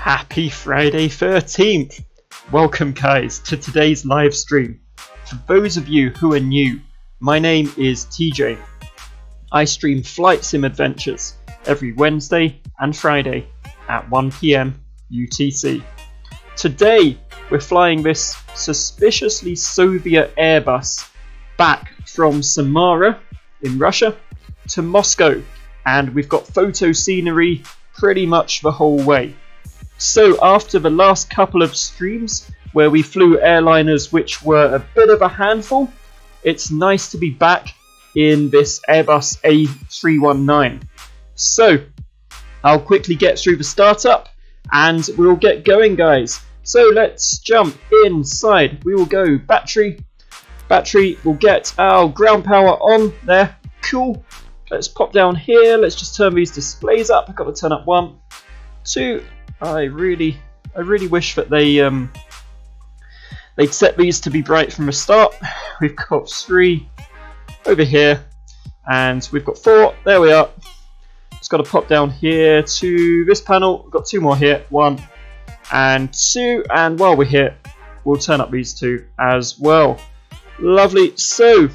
Happy Friday 13th! Welcome guys to today's live stream. For those of you who are new, my name is TJ. I stream flight sim adventures every Wednesday and Friday at 1 PM UTC. Today we're flying this suspiciously Soviet Airbus back from Samara in Russia to Moscow, and we've got photo scenery pretty much the whole way. So after the last couple of streams where we flew airliners which were a bit of a handful, it's nice to be back in this Airbus A319. So I'll quickly get through the startup and we'll get going guys. So let's jump inside. We will go battery, we'll get our ground power on there, cool. Let's pop down here, let's just turn these displays up. I've got to turn up 1, 2, I really wish that they'd set these to be bright from the start. We've got 3 over here, and we've got 4. There we are. Just got to pop down here to this panel. We've got 2 more here, 1 and 2. And while we're here, we'll turn up these 2 as well. Lovely. So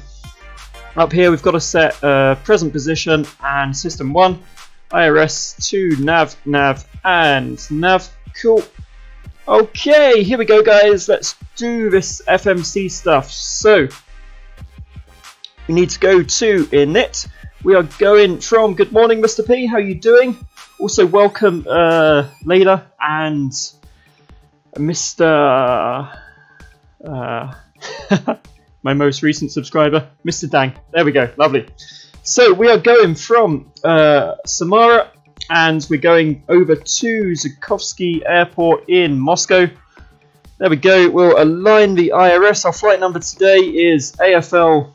up here, we've got to set present position and system 1. IRS 2, nav, and nav. Cool. Okay, here we go guys. Let's do this FMC stuff. So, we need to go to init. We are going from, good morning Mr. P, how you doing? Also welcome Layla and Mr. my most recent subscriber, Mr. Dang. There we go, lovely. So we are going from Samara and we're going over to Zhukovsky Airport in Moscow. There we go, we'll align the IRS. Our flight number today is AFL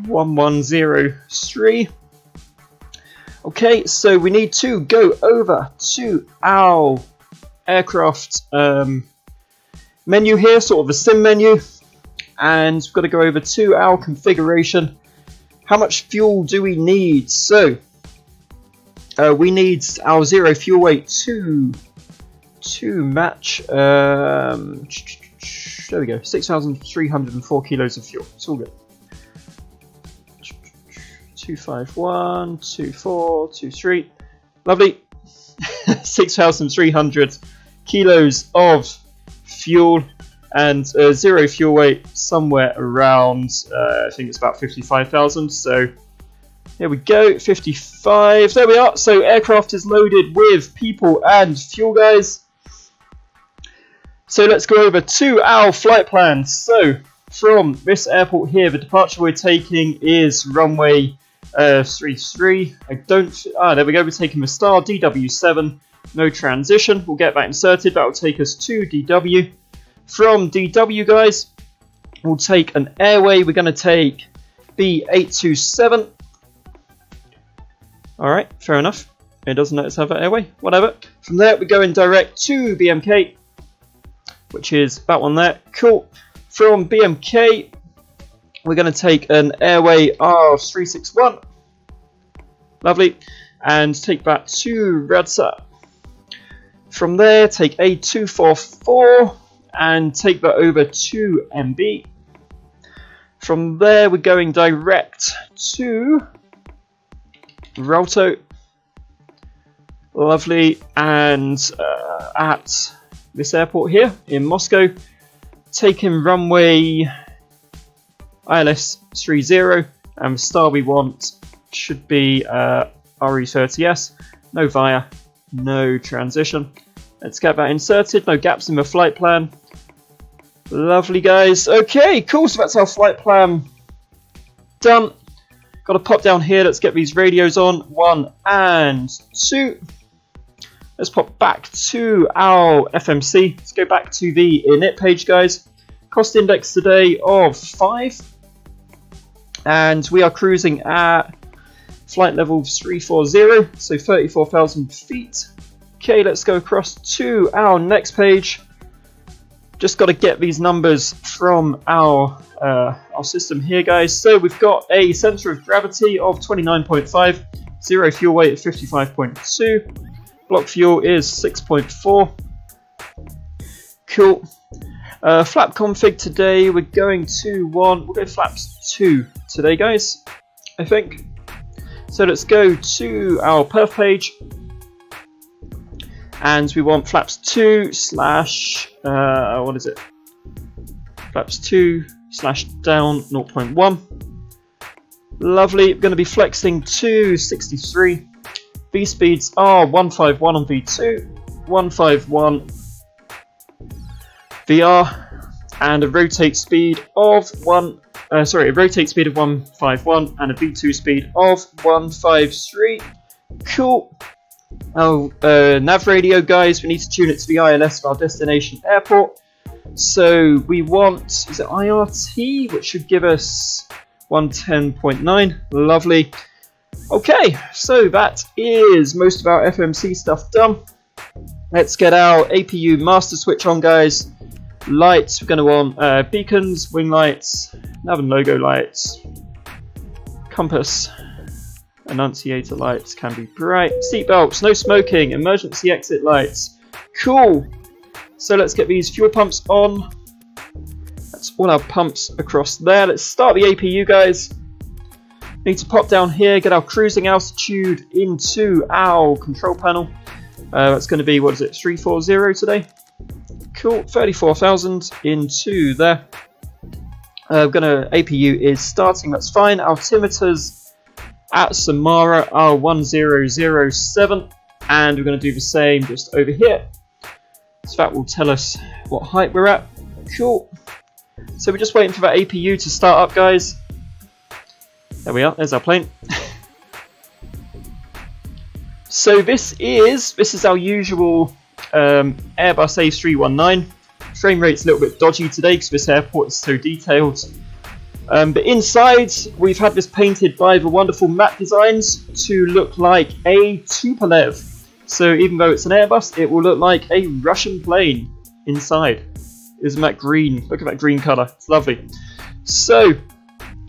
1103. Okay, so we need to go over to our aircraft menu here, sort of a sim menu, and we've got to go over to our configuration. How much fuel do we need? So we need our 0 fuel weight to match. There we go, 6,304 kilos of fuel. It's all good. 251, 24, 23. Lovely. 6,300 kilos of fuel. And 0 fuel weight somewhere around, I think it's about 55,000. So here we go, 55. There we are. So aircraft is loaded with people and fuel, guys. So let's go over to our flight plan. So from this airport here, the departure we're taking is runway 33. There we go. We're taking the star DW7. No transition. We'll get that inserted. That will take us to DW. From DW, guys, we'll take an airway. We're going to take B827. Alright, fair enough. It doesn't let us have an airway. Whatever. From there, we're going direct to BMK, which is that one there. Cool. From BMK, we're going to take an airway of 361. Lovely. And take that to Radsa. From there, take A244. And take that over to MB. From there, we're going direct to Ralto. Lovely. And at this airport here in Moscow, taking runway ILS 30, and the star we want should be RE30S. No via, no transition. Let's get that inserted. No gaps in the flight plan. Lovely, guys. Okay, cool. So that's our flight plan done. Got to pop down here. Let's get these radios on. 1 and 2. Let's pop back to our FMC. Let's go back to the init page, guys. Cost index today of 5. And we are cruising at flight level 340, so 34,000 feet. Okay, let's go across to our next page. Just got to get these numbers from our system here, guys. So we've got a center of gravity of 29.5, 0 fuel weight of 55.2, block fuel is 6.4, Cool. Flap config today, we're going to we'll go flaps 2 today, guys, I think. So let's go to our perf page, and we want flaps 2 slash, what is it? Flaps 2 slash down 0.1. Lovely, we're going to be flexing to 63. V speeds are 151 on V2, 151 VR, and a rotate speed of 151 and a V2 speed of 153. Cool. Oh, nav radio, guys, we need to tune it to the ILS of our destination airport. So we want, is it IRT, which should give us 110.9. Lovely. Okay, so that is most of our FMC stuff done. Let's get our APU master switch on, guys. Lights, we're going to want beacons, wing lights, nav and logo lights, compass, annunciator lights can be bright, seat belts, no smoking, emergency exit lights. Cool. So let's get these fuel pumps on. That's all our pumps across there. Let's start the APU, guys. Need to pop down here, get our cruising altitude into our control panel. That's going to be, what is it, 340 today? Cool, 34,000 into there. APU is starting, that's fine. Altimeters at Samara are 1007, and we're going to do the same just over here. So that will tell us what height we're at. Cool. So we're just waiting for that APU to start up, guys. There we are, there's our plane. So this is our usual Airbus A319. Frame rate's a little bit dodgy today because this airport is so detailed. But inside, we've had this painted by the wonderful Matte Designs to look like a Tupolev. So even though it's an Airbus, it will look like a Russian plane inside. Isn't that green? Look at that green colour. It's lovely. So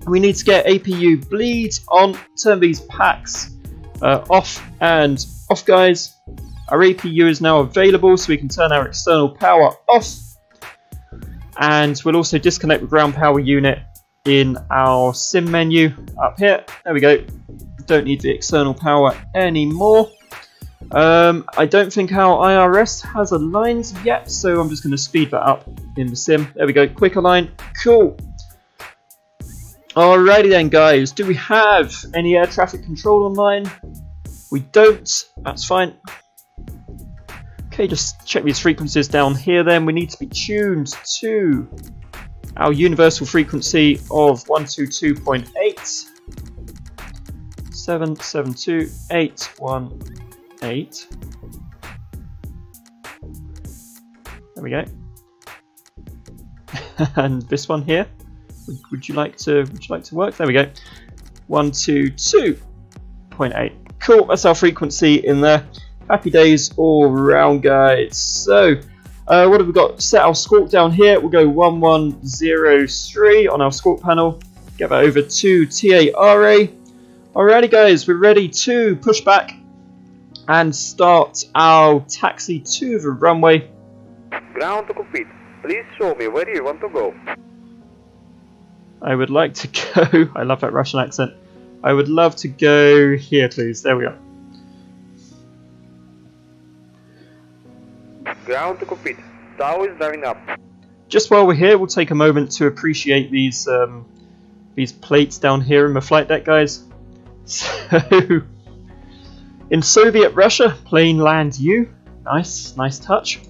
we need to get APU bleed on. Turn these packs off and off, guys. Our APU is now available, so we can turn our external power off. And we'll also disconnect the ground power unit in our sim menu up here. There we go. Don't need the external power anymore. I don't think our IRS has aligned yet, so I'm just going to speed that up in the sim. There we go, quick align. Cool. Alrighty then, guys. Do we have any air traffic control online? We don't. That's fine. Okay, just check these frequencies down here then. We need to be tuned to our universal frequency of 122.8. 772.818. There we go. And this one here, would you like to work? There we go. 122.8. Cool, that's our frequency in there. Happy days all around, guys. So what have we got? Set our squawk down here. We'll go 1103 on our squawk panel. Get that over to TARA. Alrighty, guys, we're ready to push back and start our taxi to the runway. Ground to complete. Please show me where you want to go. I would like to go. I love that Russian accent. I would love to go here, please. There we are. Ground to complete. Tower is driving up. Just while we're here, we'll take a moment to appreciate these plates down here in the flight deck, guys. So, in Soviet Russia, plane land you. Nice, nice touch.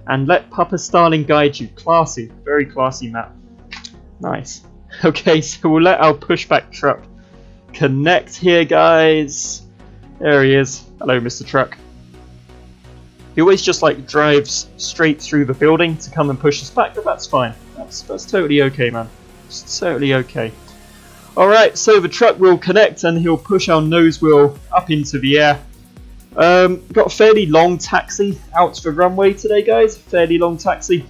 And let Papa Stalin guide you. Classy, very classy map. Nice. Okay, so we'll let our pushback truck connect here, guys. There he is. Hello, Mr. Truck. He always just like drives straight through the building to come and push us back, but that's fine. That's totally okay, man. It's totally okay. Alright, so the truck will connect and he'll push our nose wheel up into the air. Got a fairly long taxi out to the runway today, guys. Fairly long taxi.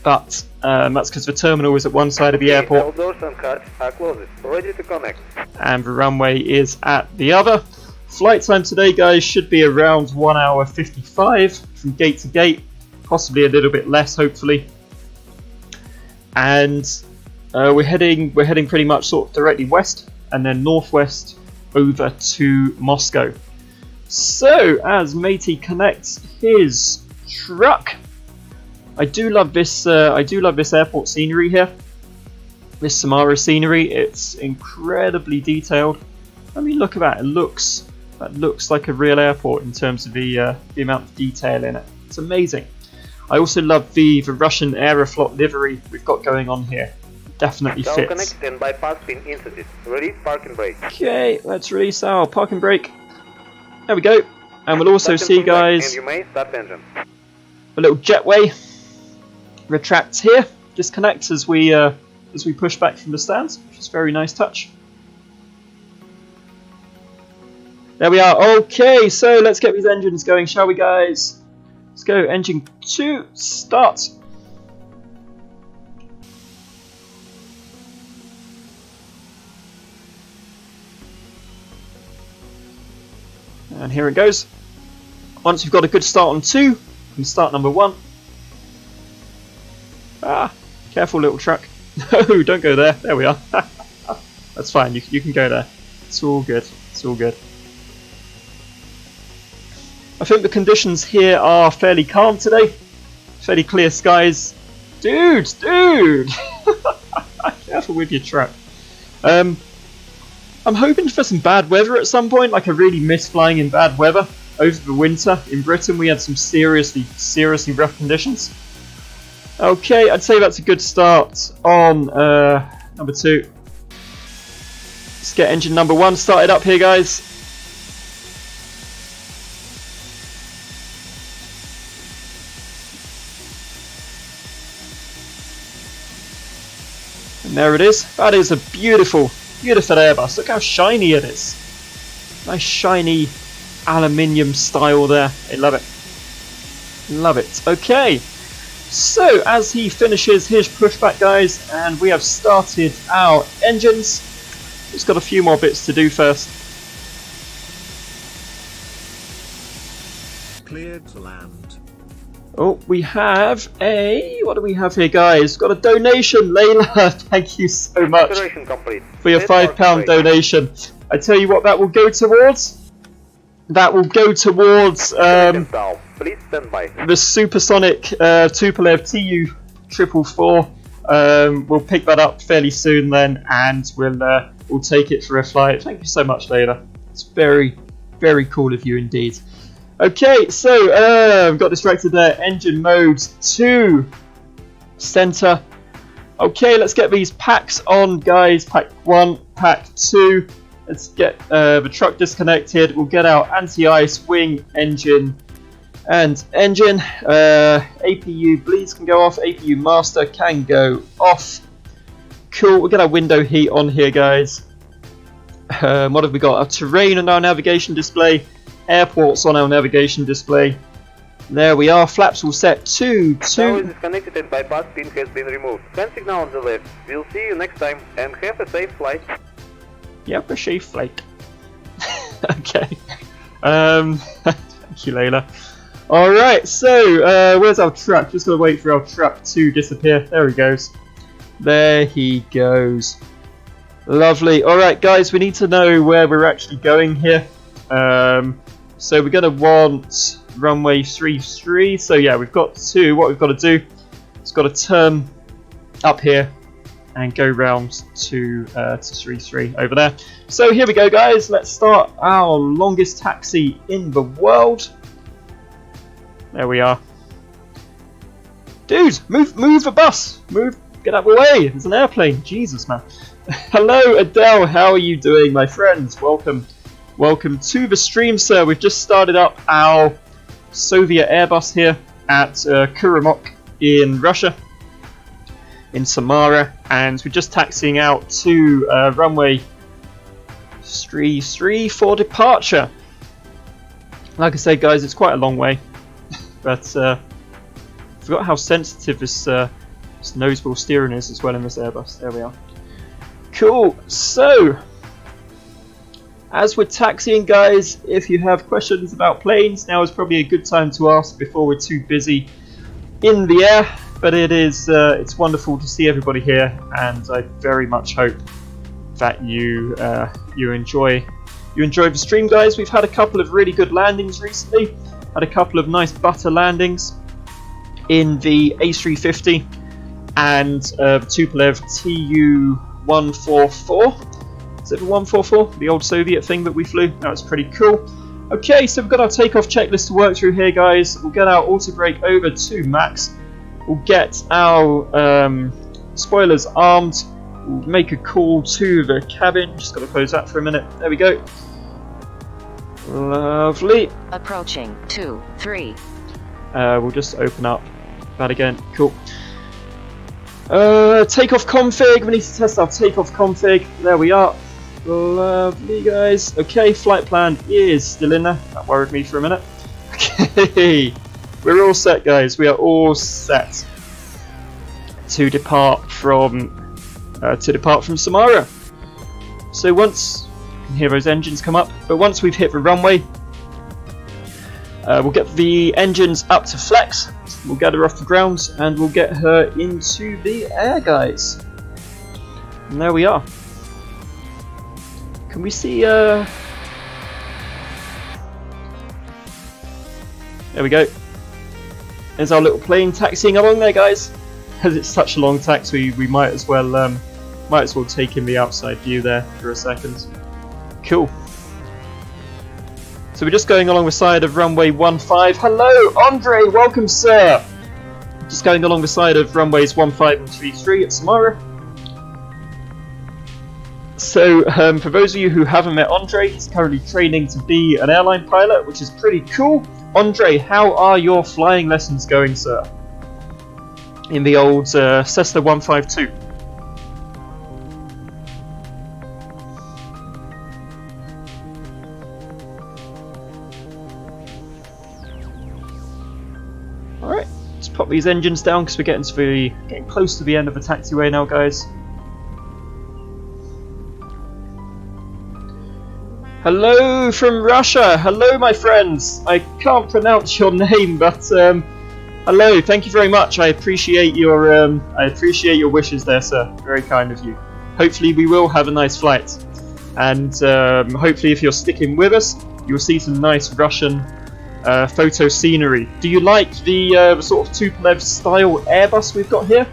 But that's because the terminal is at one side of the airport. All doors and carts are closed. Ready to connect. And the runway is at the other. Flight time today, guys, should be around 1 hour 55 from gate to gate. possibly a little bit less, hopefully. And we're heading pretty much sort of directly west and then northwest over to Moscow. So as Matey connects his truck, I do love this airport scenery here. This Samara scenery, it's incredibly detailed. I mean, look at that! That looks like a real airport in terms of the amount of detail in it. It's amazing. I also love the Russian Aeroflot livery we've got going on here. Definitely fits. Connect and bypass pin inserted. Release park and brake. Okay, let's release our park and brake. There we go. And we'll also see, guys, and you may start engine. A little jetway retracts here, disconnects as we push back from the stands, which is a very nice touch. There we are. Okay, so let's get these engines going, shall we, guys? Let's go. Engine 2, start. And here it goes. Once you've got a good start on 2, you can start number 1. Ah, careful, little truck. No, don't go there. There we are. That's fine. You can go there. It's all good. It's all good. I think the conditions here are fairly calm today. Fairly clear skies. Dude! Careful with your truck. I'm hoping for some bad weather at some point, like I really miss flying in bad weather over the winter. In Britain we had some seriously rough conditions. Okay, I'd say that's a good start on number 2. Let's get engine number 1 started up here, guys. And there it is. That is a beautiful Airbus. Look how shiny it is. Nice shiny aluminium style there. I love it. Love it. Okay. So as he finishes his pushback, guys, and we have started our engines. Just got a few more bits to do first. Cleared to land. Oh, we have what do we have here, guys? Got a donation, Layla. Thank you so much for your £5 donation. I tell you what, that will go towards. That will go towards Please stand by. the supersonic Tupolev Tu-444. We'll pick that up fairly soon then, and we'll take it for a flight. Thank you so much, Layla. It's very, very cool of you indeed. Okay, so got distracted there. Engine mode 2, center. Okay, let's get these packs on, guys. Pack 1, pack 2. Let's get the truck disconnected. We'll get our anti-ice, wing, engine, and engine. APU bleeds can go off. APU master can go off. Cool. We'll get our window heat on here, guys. What have we got? Our terrain on our navigation display. Airports on our navigation display. There we are. Flaps will set to 2. Tower is disconnected and bypass pin has been removed. Send signal on the left. We'll see you next time and have a safe flight. Yep, a safe flight. Okay. Thank you, Layla. Alright, so where's our truck? Just gotta wait for our truck to disappear. There he goes. There he goes. Lovely. Alright, guys, we need to know where we're actually going here. So we're going to want runway 33. So yeah, we've got to, what we've got to do is got to turn up here and go round to 33 over there. So here we go, guys. Let's start our longest taxi in the world. There we are. Dude, move the bus. Move, get out of the way. There's an airplane. Jesus, man. Hello, Adele. How are you doing, my friends? Welcome. Welcome to the stream, sir. We've just started up our Soviet Airbus here at Kuromok in Russia, in Samara, and we're just taxiing out to runway 33 for departure. Like I said, guys, it's quite a long way, but I forgot how sensitive this nose wheel steering is as well in this Airbus. There we are. Cool. So, as we're taxiing, guys, if you have questions about planes, now is probably a good time to ask before we're too busy in the air, but it's wonderful to see everybody here, and I very much hope that you enjoy the stream, guys. We've had a couple of really good landings recently. Had a couple of nice butter landings in the A350 and Tupolev Tu-144. Is it the 144? The old Soviet thing that we flew? That was pretty cool. Okay, so we've got our takeoff checklist to work through here, guys. We'll get our auto brake over to max. We'll get our spoilers armed. We'll make a call to the cabin. Just got to close that for a minute. There we go. Lovely. Approaching 2-3. We'll just open up that again. Cool. Takeoff config. We need to test our takeoff config. There we are. Lovely, guys. Okay, flight plan is still in there. That worried me for a minute. Okay, we're all set, guys. We are all set to depart from Samara. So once you can hear those engines come up, but once we've hit the runway, we'll get the engines up to flex. We'll get her off the ground and we'll get her into the air, guys. And there we are. Can we see? There we go. There's our little plane taxiing along there, guys. As it's such a long taxi, we might as well take in the outside view there for a second. Cool. So we're just going along the side of runway 15. Hello, Andre. Welcome, sir. Just going along the side of runways 15 and 33 at Samara. So, for those of you who haven't met Andre, he's currently training to be an airline pilot, which is pretty cool. Andre, how are your flying lessons going, sir? In the old Cessna 152. Alright, let's pop these engines down because we're getting close to the end of the taxiway now, guys. Hello from Russia. Hello, my friends. I can't pronounce your name, but hello. Thank you very much. I appreciate your wishes there, sir. Very kind of you. Hopefully, we will have a nice flight, and hopefully, if you're sticking with us, you'll see some nice Russian photo scenery. Do you like the sort of Tupolev style Airbus we've got here?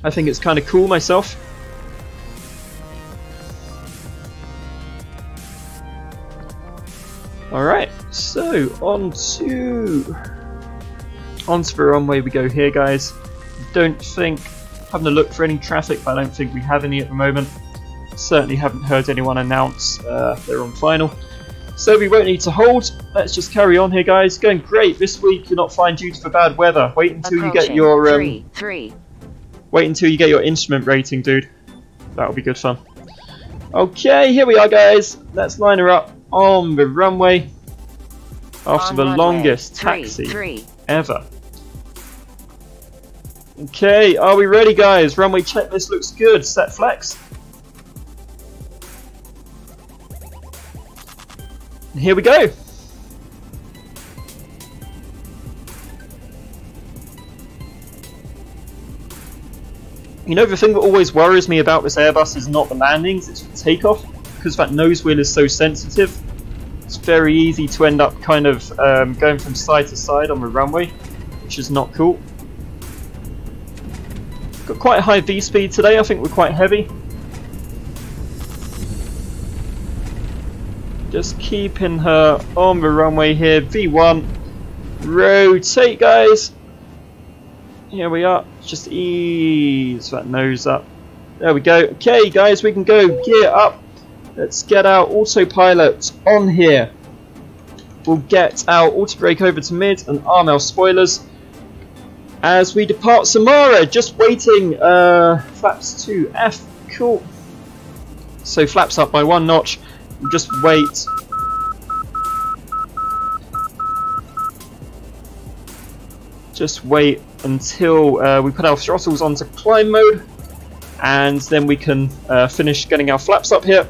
I think it's kind of cool myself. Alright, so onto the runway we go here, guys. Having a look for any traffic, but I don't think we have any at the moment. Certainly haven't heard anyone announce they're on final. So we won't need to hold. Let's just carry on here, guys. Going great. This week you're not flying due to bad weather. Wait until you get your wait until you get your instrument rating, dude. That'll be good fun. Okay, here we are, guys. Let's line her up on the runway after the longest taxi ever. Okay, are we ready, guys? Runway checklist looks good. Set flex. And here we go. You know, the thing that always worries me about this Airbus is not the landings, it's the takeoff. Because that nose wheel is so sensitive, it's very easy to end up kind of going from side to side on the runway, which is not cool. Got quite a high V speed today. I think we're quite heavy. Just keeping her on the runway here. V1. Rotate, guys. Here we are. Just ease that nose up. There we go. Okay, guys, we can go. Gear up. Let's get our autopilot on here. We'll get our auto brake over to mid and arm our spoilers as we depart Samara. Just waiting. Flaps to F. Cool. So flaps up by 1 notch. We'll just wait. Just wait until we put our throttles onto climb mode, and then we can finish getting our flaps up here.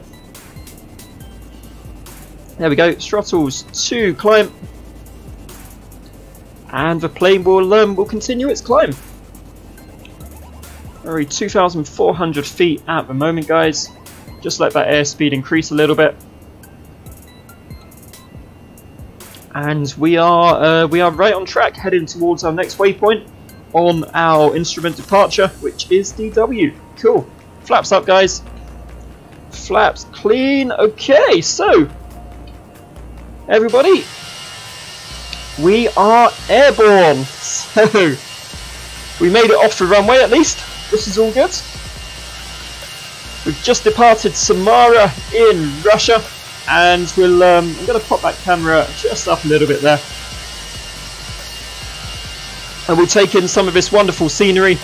There we go, throttles to climb. and the plane will continue its climb. We're 2,400 feet at the moment, guys. Just let that airspeed increase a little bit. And we are right on track, heading towards our next waypoint on our instrument departure, which is DW. Cool. Flaps up, guys. Flaps clean. Okay, so everybody, we are airborne. So we made it off the runway at least. This is all good. We've just departed Samara in Russia, and we'll I'm going to pop that camera just up a little bit there, and we'll take in some of this wonderful scenery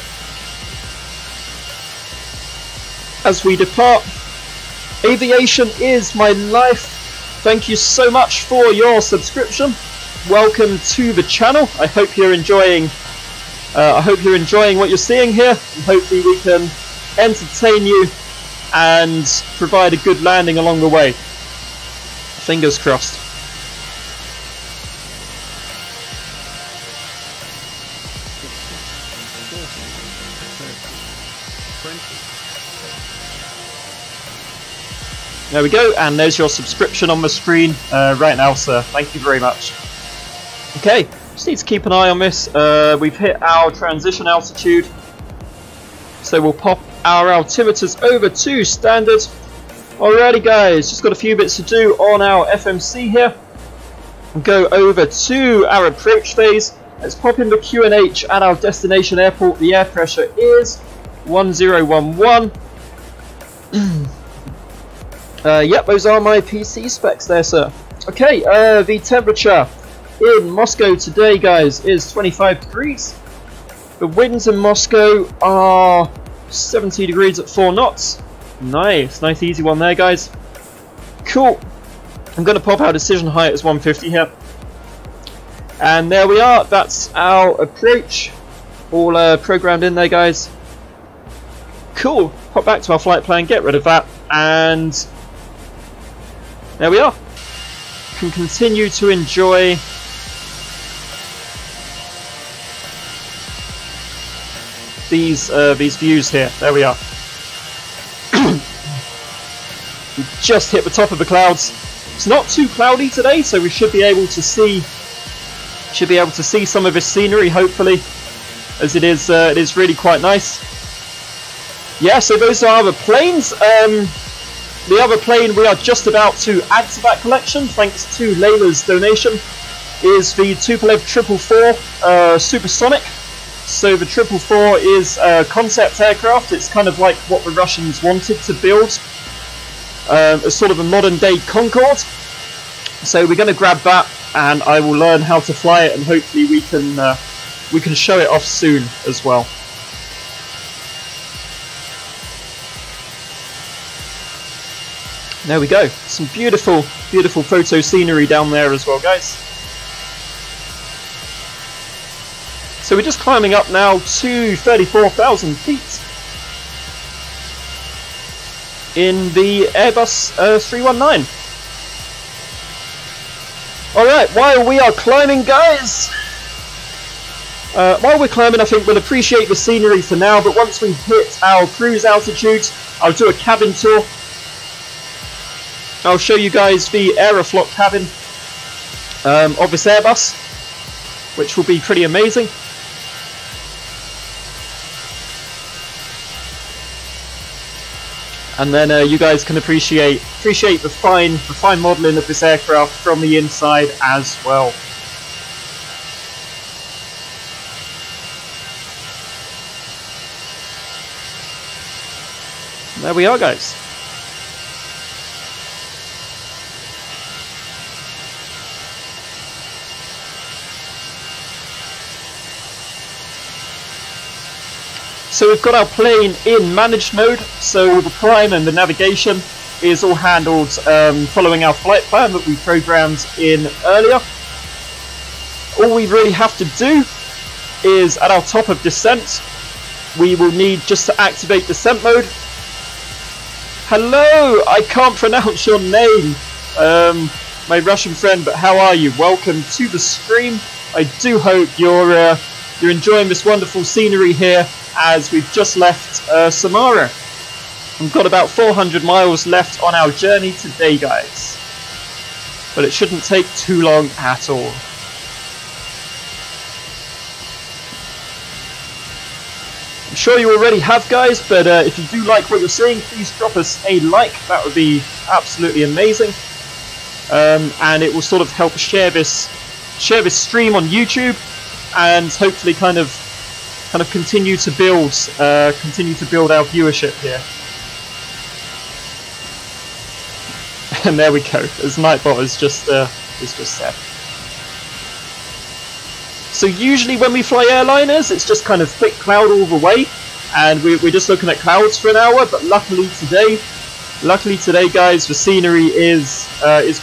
as we depart. Aviation is my life. Thank you so much for your subscription. Welcome to the channel. I hope you're enjoying what you're seeing here, and hopefully we can entertain you and provide a good landing along the way. Fingers crossed. There we go, and there's your subscription on the screen right now, sir. Thank you very much. Okay, just need to keep an eye on this. We've hit our transition altitude, so we'll pop our altimeters over to standard. Alrighty, guys, just got a few bits to do on our FMC here. We'll go over to our approach phase. Let's pop in the QNH at our destination airport. The air pressure is 1011. Yep, those are my PC specs there, sir. Okay, the temperature in Moscow today, guys, is 25 degrees. The winds in Moscow are 70 degrees at 4 knots. Nice easy one there, guys. Cool. I'm going to pop our decision height as 150 here. And there we are. That's our approach. All programmed in there, guys. Cool. Pop back to our flight plan, get rid of that, and there we are. Can continue to enjoy these views here. There we are. We just hit the top of the clouds. It's not too cloudy today, so we should be able to see some of this scenery, hopefully, as it is really quite nice. Yeah, so those are the planes. The other plane we are just about to add to that collection, thanks to Layla's donation, is the Tupolev-444 Supersonic. So the 444 is a concept aircraft. It's kind of like what the Russians wanted to build, as sort of a modern day Concorde. So we're going to grab that, and I will learn how to fly it, and hopefully we can show it off soon as well. There we go. Some beautiful photo scenery down there as well, guys. So we're just climbing up now to 34,000 feet in the Airbus 319. Alright, while we are climbing, guys, while we're climbing, I think we'll appreciate the scenery for now, but once we hit our cruise altitude, I'll do a cabin tour. I'll show you guys the Aeroflot cabin of this Airbus, which will be pretty amazing. And then you guys can appreciate the fine modelling of this aircraft from the inside as well. There we are, guys. So we've got our plane in managed mode, so the prime and the navigation is all handled following our flight plan that we programmed in earlier. All we really have to do is, at our top of descent, we will need just to activate descent mode. Hello, I can't pronounce your name. my Russian friend, but how are you? Welcome to the stream. I do hope you're enjoying this wonderful scenery here as we've just left Samara. We've got about 400 miles left on our journey today, guys. But it shouldn't take too long at all. I'm sure you already have, guys, but if you do like what you're seeing, please drop us a like. That would be absolutely amazing. And it will sort of help share this stream on YouTube, and hopefully kind of continue to build our viewership here. And there we go, as Nightbot is just said. So usually when we fly airliners, it's just kind of thick cloud all the way, and we're just looking at clouds for an hour. But luckily today, guys, the scenery is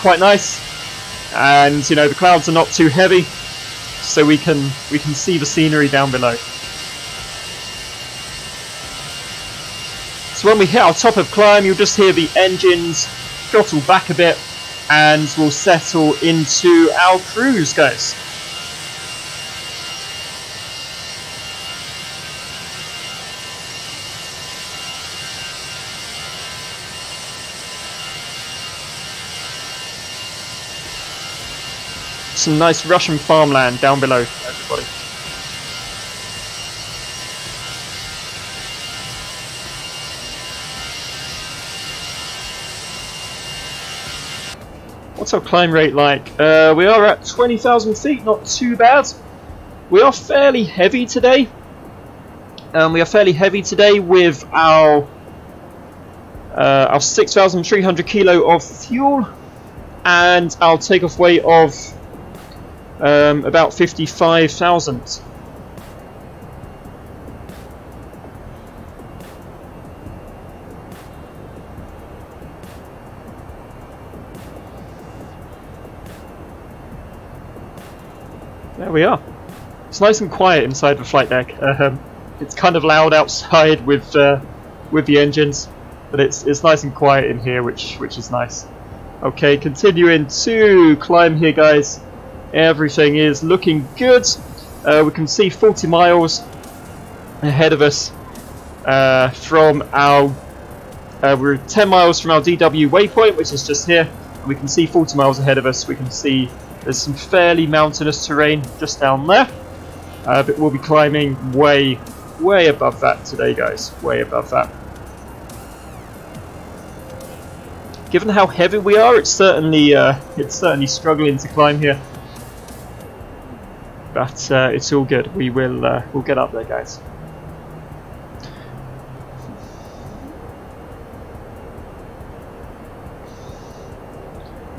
quite nice, and you know, the clouds are not too heavy, so we can see the scenery down below. So when we hit our top of climb, you'll just hear the engines throttle back a bit, and we'll settle into our cruise, guys. Some nice Russian farmland down below, everybody. What's our climb rate like? We are at 20,000 feet, not too bad. We are fairly heavy today. With our 6,300 kilo of fuel and our takeoff weight of about 55,000. There we are. It's nice and quiet inside the flight deck. It's kind of loud outside with the engines, but it's nice and quiet in here, which is nice. Okay, continuing to climb here, guys. Everything is looking good. We can see 40 miles ahead of us from our... we're 10 miles from our DW waypoint, which is just here. And we can see 40 miles ahead of us. We can see there's some fairly mountainous terrain just down there. But we'll be climbing way above that today, guys. Way above that. Given how heavy we are, it's certainly struggling to climb here. But it's all good. We'll get up there, guys.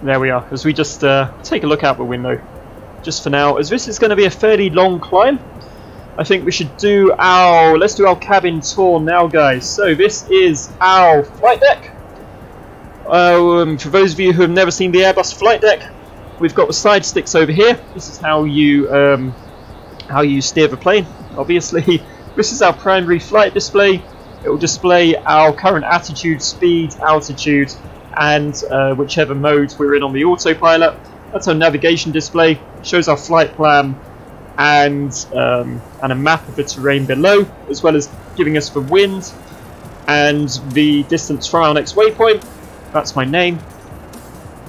There we are. As we just take a look out the window, just for now, as this is going to be a fairly long climb, I think we should let's do our cabin tour now, guys. So this is our flight deck. For those of you who have never seen the Airbus flight deck, we've got the side sticks over here. This is how you steer the plane. Obviously, this is our primary flight display. It will display our current attitude, speed, altitude, and whichever mode we're in on the autopilot. That's our navigation display. It shows our flight plan and a map of the terrain below, as well as giving us the wind and the distance from our next waypoint. That's my name.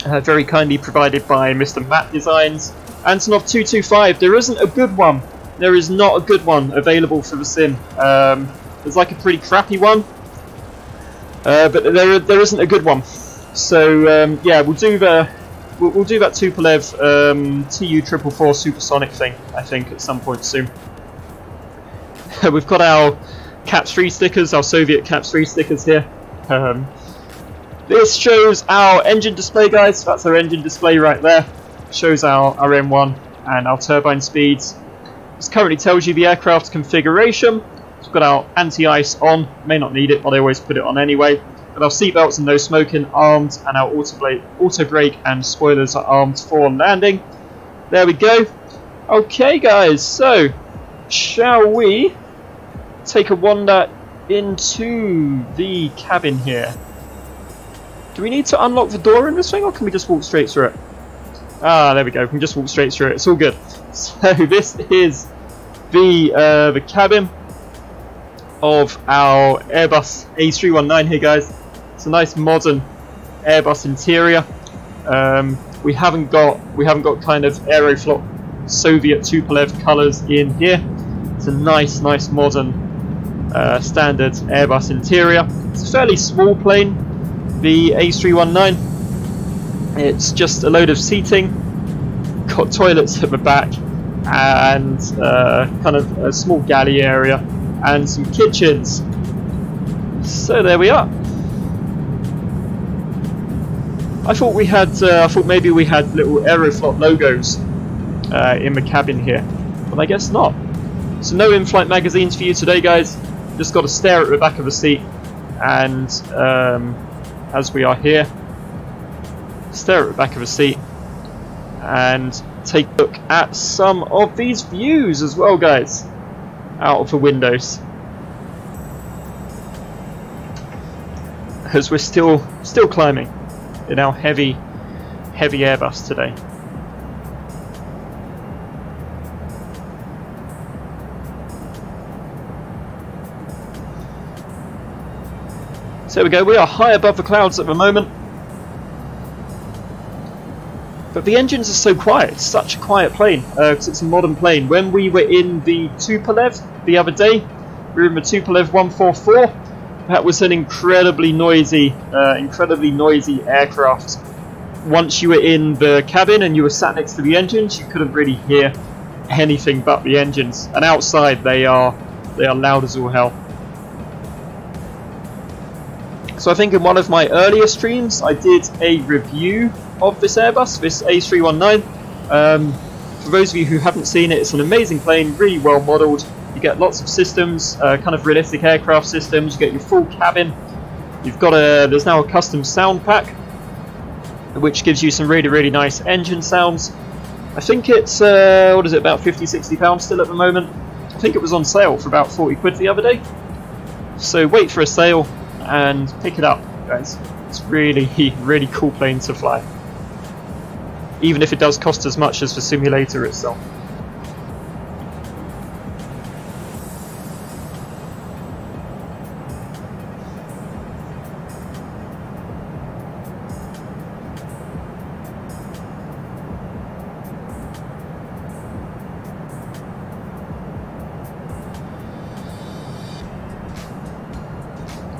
Very kindly provided by Mr. Matt Designs. Antonov 225. There isn't a good one. There is not a good one available for the sim. There's like a pretty crappy one, but there isn't a good one. So yeah, we'll do that Tupolev Tu-444 supersonic thing, I think, at some point soon. We've got our Caps 3 stickers, our Soviet Caps 3 stickers here. This shows our engine display, guys. That's our engine display right there. Shows our M1 and our turbine speeds. This currently tells you the aircraft's configuration. We've got our anti-ice on. May not need it, but I always put it on anyway. But our seatbelts and no smoking armed, and our auto brake and spoilers are armed for landing. There we go. Okay, guys. So, shall we take a wander into the cabin here? Do we need to unlock the door in this thing, or can we just walk straight through it? Ah, there we go. We can just walk straight through it. It's all good. So this is the cabin of our Airbus A319 here, guys. It's a nice modern Airbus interior. We haven't got kind of Aeroflot Soviet Tupolev colours in here. It's a nice modern standard Airbus interior. It's a fairly small plane, the A319. It's just a load of seating, got toilets at the back, and kind of a small galley area and some kitchens. So there we are. I thought maybe we had little Aeroflot logos in the cabin here, but I guess not. So no in-flight magazines for you today, guys. Just got to stare at the back of the seat, and as we are here, stare at the back of the seat and take a look at some of these views as well, guys, out of the windows, as we're still climbing in our heavy Airbus today. So there we go, we are high above the clouds at the moment. But the engines are so quiet. It's such a quiet plane, because it's a modern plane. When we were in the Tupolev the other day, we were in the Tupolev 144. That was an incredibly noisy aircraft. Once you were in the cabin and you were sat next to the engines, you couldn't really hear anything but the engines. And outside, they are loud as all hell. So I think in one of my earlier streams, I did a review of this Airbus, this A319. For those of you who haven't seen it, it's an amazing plane, really well modelled. You get lots of systems, kind of realistic aircraft systems. You get your full cabin. You've got there's now a custom sound pack, which gives you some really nice engine sounds. I think it's what is it, about 50-60 pounds still at the moment. I think it was on sale for about 40 quid the other day. So wait for a sale and pick it up, guys. It's really cool plane to fly, even if it does cost as much as the simulator itself.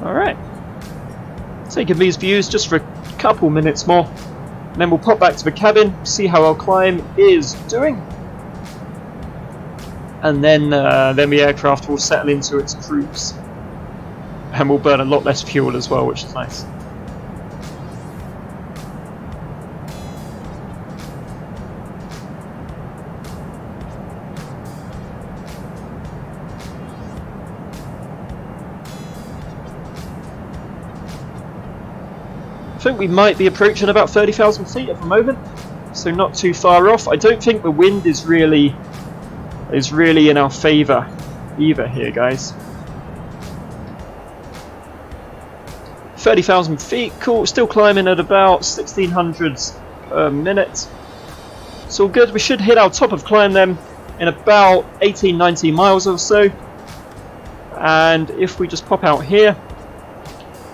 Alright, taking these views just for a couple minutes more, and then we'll pop back to the cabin, see how our climb is doing, and then the aircraft will settle into its cruise, and we'll burn a lot less fuel as well, which is nice. I think we might be approaching about 30,000 feet at the moment, so not too far off. I don't think the wind is really in our favour either here, guys. 30,000 feet, cool. Still climbing at about 1600 per minute. It's all good. We should hit our top of climb then in about 18-19 miles or so. And if we just pop out here,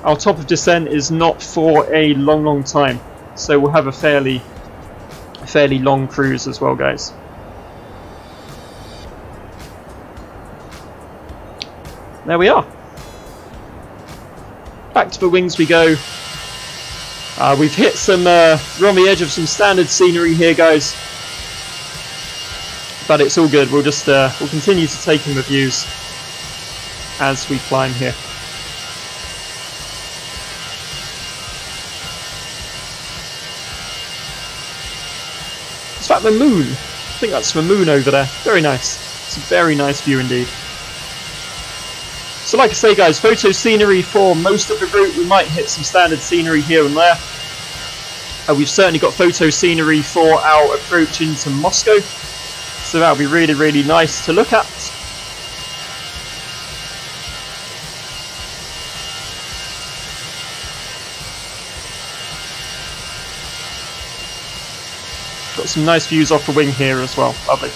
our top of descent is not for a long time, so we'll have a fairly long cruise as well, guys. There we are. Back to the wings we go. We've hit some, we're on the edge of some standard scenery here, guys, but it's all good. We'll just we'll continue to take in the views as we climb here. Is that the moon? I think that's the moon over there. Very nice. It's a very nice view indeed. So like I say, guys, photo scenery for most of the route. We might hit some standard scenery here and there. We've certainly got photo scenery for our approach into Moscow, so that'll be really nice to look at. Got some nice views off the wing here as well. Lovely.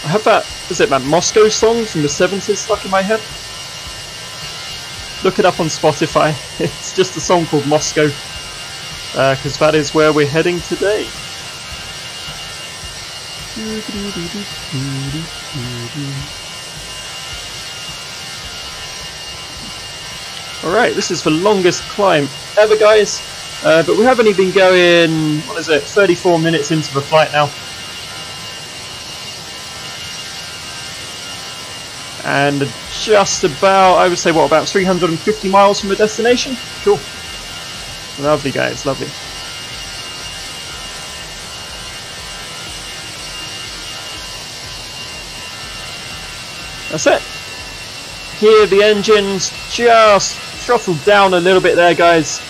I have that, is it that Moscow song from the 70s stuck in my head? Look it up on Spotify. It's just a song called Moscow, because that is where we're heading today. Alright, this is the longest climb ever, guys. But we have only been going, 34 minutes into the flight now. And just about, I would say, what, about 350 miles from the destination? Cool. Lovely, guys, lovely. That's it. Here the engine's just throttled down a little bit there, guys,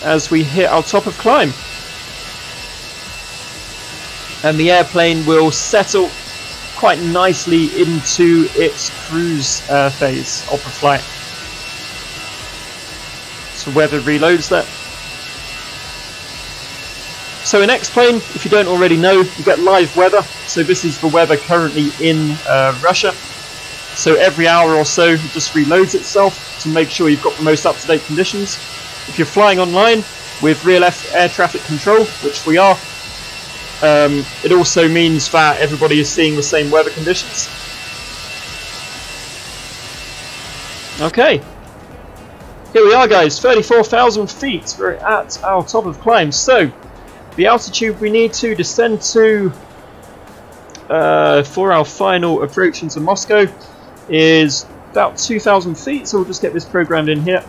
as we hit our top of climb. And the airplane will settle quite nicely into its cruise phase of the flight. So weather reloads that. So in X-Plane, if you don't already know, you get live weather. So this is the weather currently in Russia. So every hour or so it just reloads itself to make sure you've got the most up-to-date conditions. If you're flying online with real air traffic control, which we are, it also means that everybody is seeing the same weather conditions. Okay, here we are, guys, 34,000 feet. We're at our top of climb. So the altitude we need to descend to for our final approach into Moscow is about 2,000 feet. So we'll just get this programmed in here.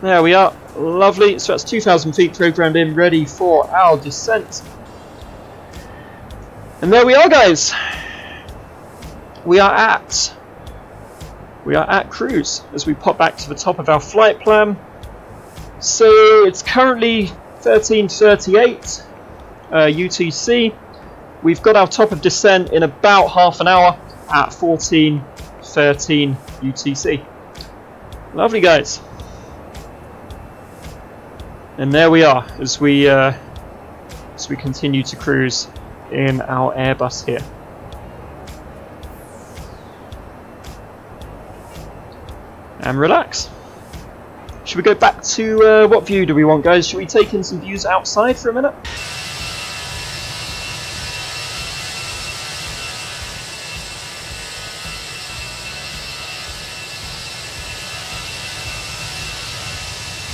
There we are. Lovely. So that's 2,000 feet programmed in, ready for our descent. And there we are, guys. We are at cruise as we pop back to the top of our flight plan. So it's currently 13:38 UTC. We've got our top of descent in about half an hour at 14:13 UTC. Lovely, guys. And there we are as we continue to cruise in our Airbus here. And relax. Should we go back to what view do we want, guys? Should we take in some views outside for a minute?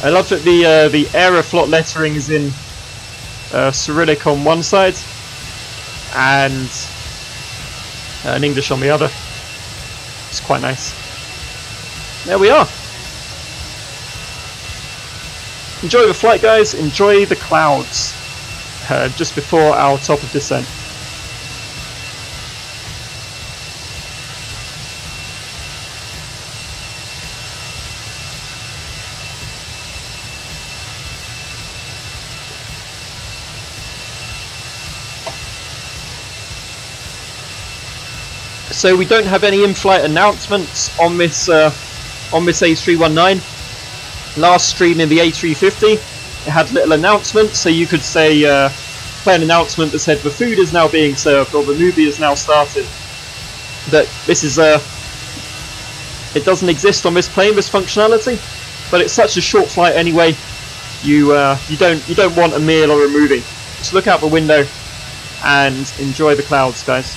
I love that the Aeroflot lettering is in Cyrillic on one side and in English on the other. It's quite nice. There we are. Enjoy the flight, guys. Enjoy the clouds just before our top of descent. So we don't have any in-flight announcements on this A319. Last stream in the A350, it had little announcements, so you could say play an announcement that said the food is now being served or the movie is now started. That this is it doesn't exist on this plane, this functionality, but it's such a short flight anyway. You don't want a meal or a movie. Just look out the window and enjoy the clouds, guys.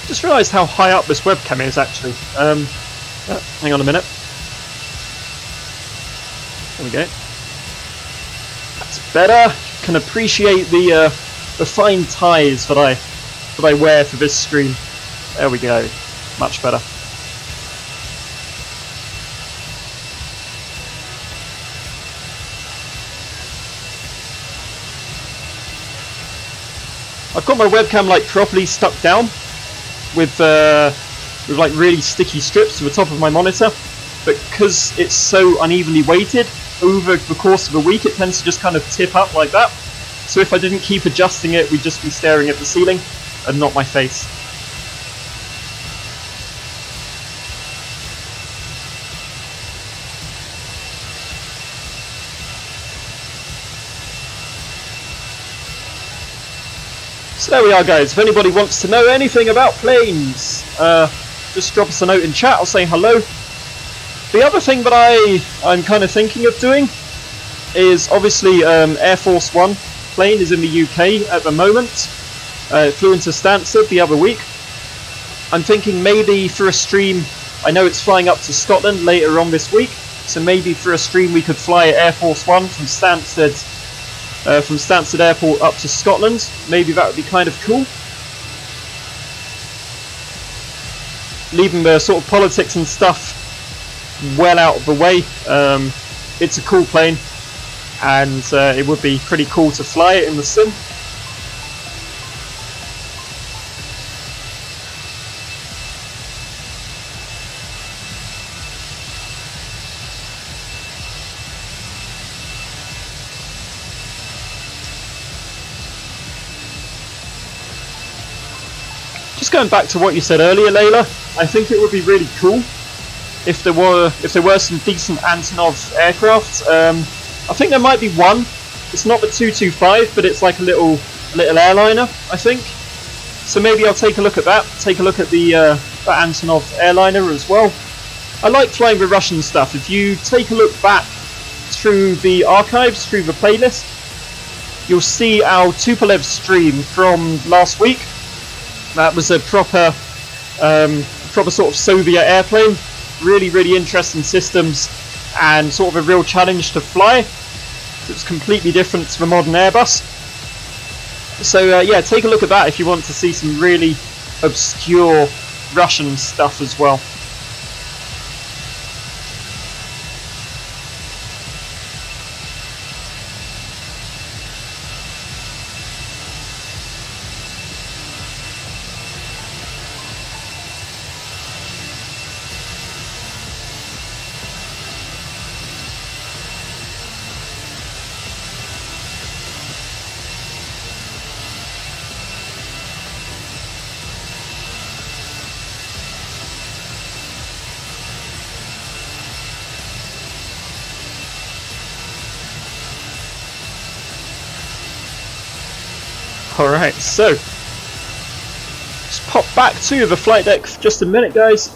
Just realised how high up this webcam is actually. Hang on a minute. There we go. better. Can appreciate the fine ties that I wear for this stream. There we go. Much better. I've got my webcam like properly stuck down with like really sticky strips to the top of my monitor, but because it's so unevenly weighted over the course of a week, it tends to just kind of tip up like that. So if I didn't keep adjusting it, we'd just be staring at the ceiling and not my face. So there we are, guys. If anybody wants to know anything about planes, just drop us a note in chat. I'll say hello. The other thing that I'm kind of thinking of doing is obviously Air Force One plane is in the UK at the moment. It flew into Stansted the other week. I'm thinking maybe for a stream, I know it's flying up to Scotland later on this week, so maybe for a stream we could fly Air Force One from Stansted Airport up to Scotland. Maybe that would be kind of cool. Leaving the sort of politics and stuff well out of the way. It's a cool plane, and it would be pretty cool to fly it in the sim. Just going back to what you said earlier, Layla, I think it would be really cool if there were some decent Antonov aircraft. I think there might be one. It's not the 225, but it's like a little airliner, I think. So maybe I'll take a look at that. Take a look at the Antonov airliner as well. I like flying the Russian stuff. If you take a look back through the archives, through the playlist, you'll see our Tupolev stream from last week. That was a proper sort of Soviet airplane. Really interesting systems and sort of a real challenge to fly. It's completely different to the modern Airbus. So yeah, take a look at that if you want to see some really obscure Russian stuff as well. Alright, so just pop back to the flight deck for just a minute, guys.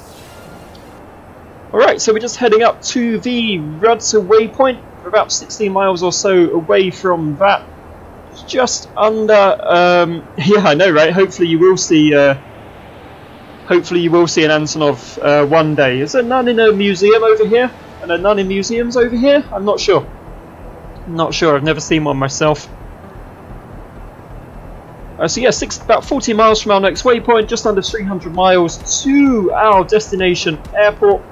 Alright, so we're just heading up to the Rudza waypoint. We're about 16 miles or so away from that. Just under, yeah, I know, right? Hopefully you will see an Antonov one day. Is there none in a museum over here? And there none in museums over here? I'm not sure. Not sure, I've never seen one myself. So yeah, about 40 miles from our next waypoint, just under 300 miles to our destination airport.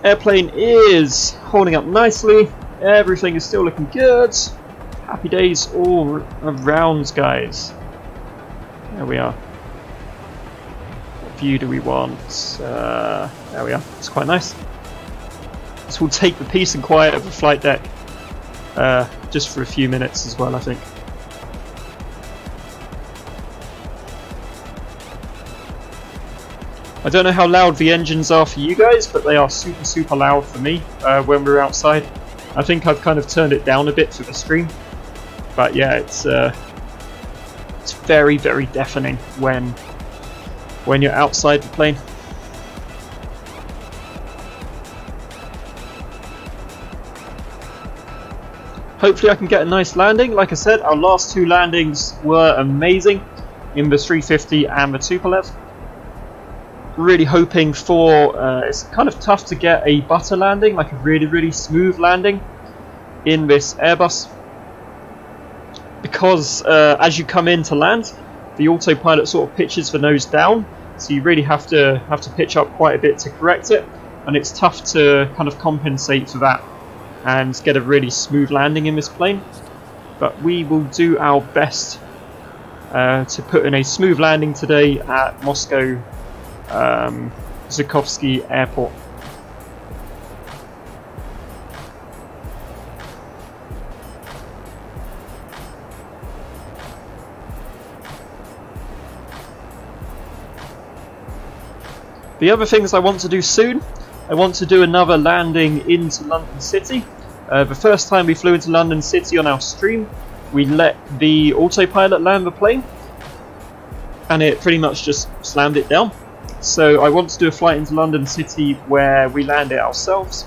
Airplane is holding up nicely. Everything is still looking good. Happy days all around, guys. There we are. What view do we want? There we are. It's quite nice. This will take the peace and quiet of the flight deck just for a few minutes as well, I think. I don't know how loud the engines are for you guys, but they are super loud for me when we're outside. I think I've kind of turned it down a bit for the stream, but yeah, it's very deafening when you're outside the plane. Hopefully I can get a nice landing. Like I said, our last two landings were amazing in the 350 and the Tupolev. Really hoping for, it's kind of tough to get a butter landing, like a really smooth landing. in this Airbus, because as you come in to land, the autopilot sort of pitches the nose down, so you really have to pitch up quite a bit to correct it, and it's tough to kind of compensate for that and get a really smooth landing in this plane. But we will do our best to put in a smooth landing today at Moscow Zhukovsky Airport. The other things I want to do soon, I want to do another landing into London City. The first time we flew into London City on our stream, we let the autopilot land the plane, and it pretty much just slammed it down. So I want to do a flight into London City where we land it ourselves.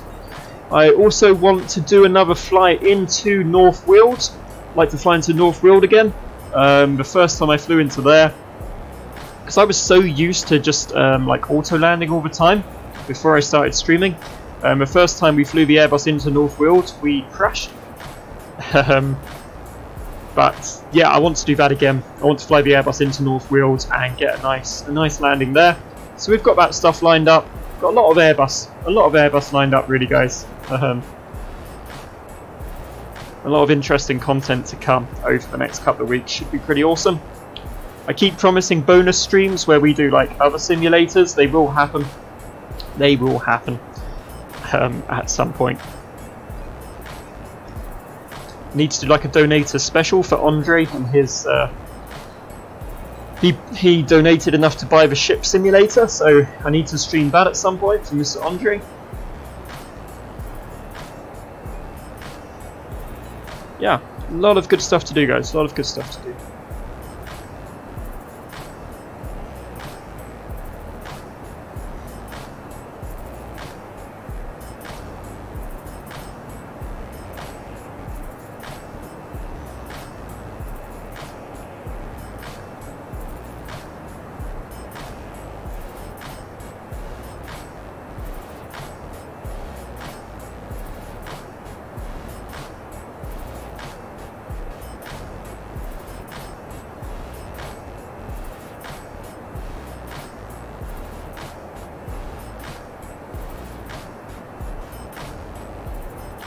I also want to do another flight into North Weald. I'd like to fly into North Weald again. The first time I flew into there, because I was so used to just like auto landing all the time before I started streaming. The first time we flew the Airbus into North Weald, we crashed. But yeah, I want to do that again. I want to fly the Airbus into North Weald and get a nice landing there. So we've got that stuff lined up. Got a lot of Airbus lined up, really, guys. A lot of interesting content to come over the next couple of weeks. Should be pretty awesome. I keep promising bonus streams where we do like other simulators. They will happen. They will happen at some point. Need to do like a donator special for ANDREI and his. He donated enough to buy the ship simulator, so I need to stream that at some point for Mr. ANDREI. Yeah, a lot of good stuff to do, guys. A lot of good stuff to do.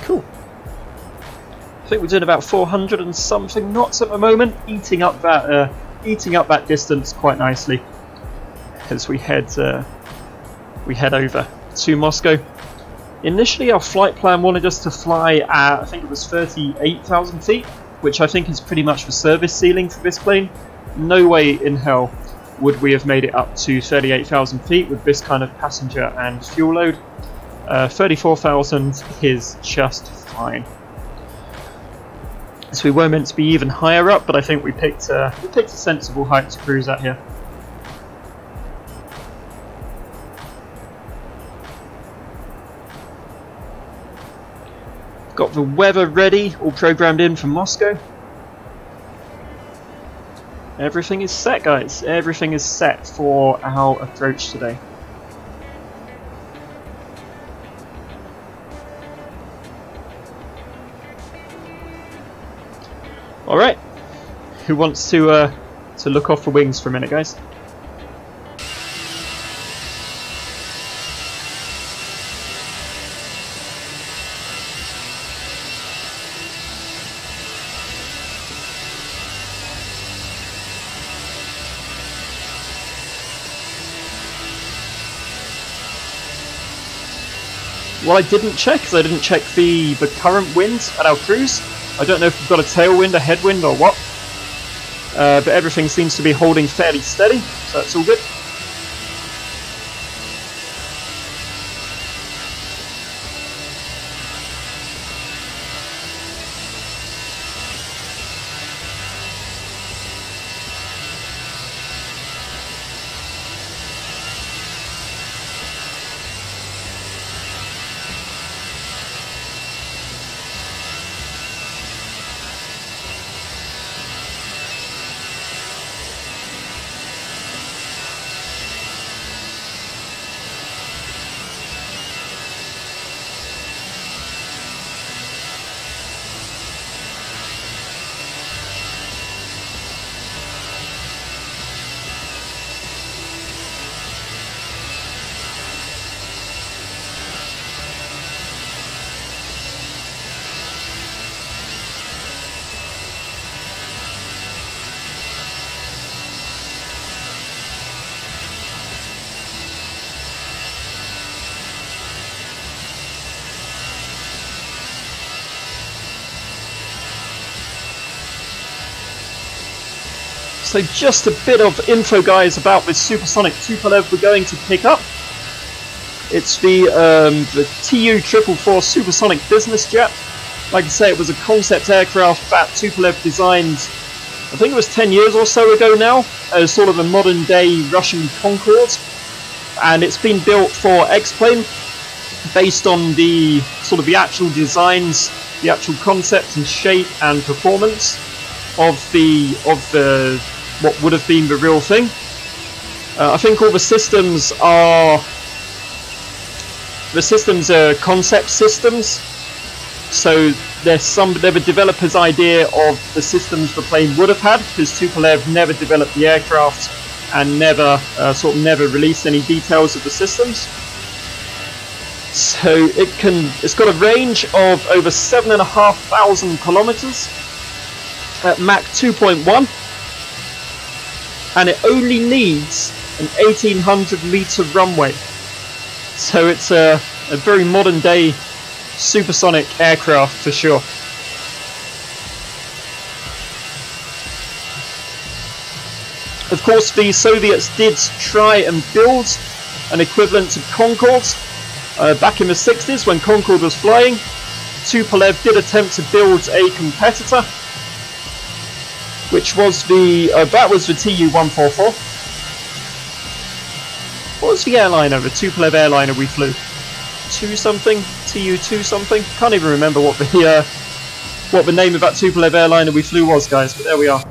Cool. I think we're doing about 400 and something knots at the moment, eating up that distance quite nicely as we head over to Moscow. Initially, our flight plan wanted us to fly at, I think it was 38,000 feet, which I think is pretty much the service ceiling for this plane. No way in hell would we have made it up to 38,000 feet with this kind of passenger and fuel load. 34,000 is just fine. So we were meant to be even higher up, but I think we picked a sensible height to cruise at here. Got the weather ready, all programmed in for Moscow. Everything is set, guys. Everything is set for our approach today. Alright, who wants to look off the wings for a minute, guys? Well, I didn't check, because I didn't check the current wind at our cruise. I don't know if we've got a tailwind, a headwind, or what. But everything seems to be holding fairly steady, so that's all good. So just a bit of info, guys, about this supersonic Tupolev we're going to pick up. It's the TU-444 supersonic business jet. Like I say, it was a concept aircraft that Tupolev designed, I think it was 10 years or so ago now, as sort of a modern day Russian Concorde. And it's been built for X-Plane, based on the sort of the actual designs, the actual concept and shape and performance of the what would have been the real thing. I think all the systems are concept systems, so they're the developer's idea of the systems the plane would have had, because Tupolev never developed the aircraft and never released any details of the systems. So it's got a range of over 7,500 kilometers at Mach 2.1, and it only needs an 1,800 meter runway. So it's a very modern day supersonic aircraft for sure. Of course, the Soviets did try and build an equivalent to Concorde back in the 60s when Concorde was flying. Tupolev did attempt to build a competitor, which was the TU-144. What was the airliner, the Tupolev airliner we flew? TU-something? TU-2-something? Can't even remember what the name of that Tupolev airliner we flew was, guys, but there we are.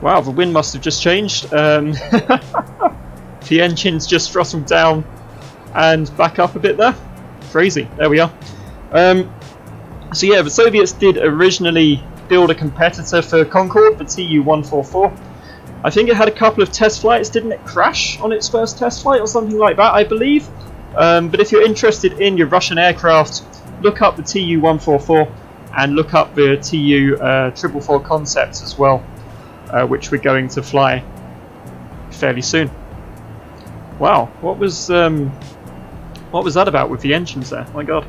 Wow, the wind must have just changed. The engine's just throttled down and back up a bit there. Crazy. There we are. So yeah, the Soviets did originally build a competitor for Concorde, the TU-144. I think it had a couple of test flights. Didn't it crash on its first test flight or something like that, I believe? But if you're interested in your Russian aircraft, look up the TU-144 and look up the TU-444 concepts as well, which we're going to fly fairly soon. Wow, what was that about with the engines there? My God.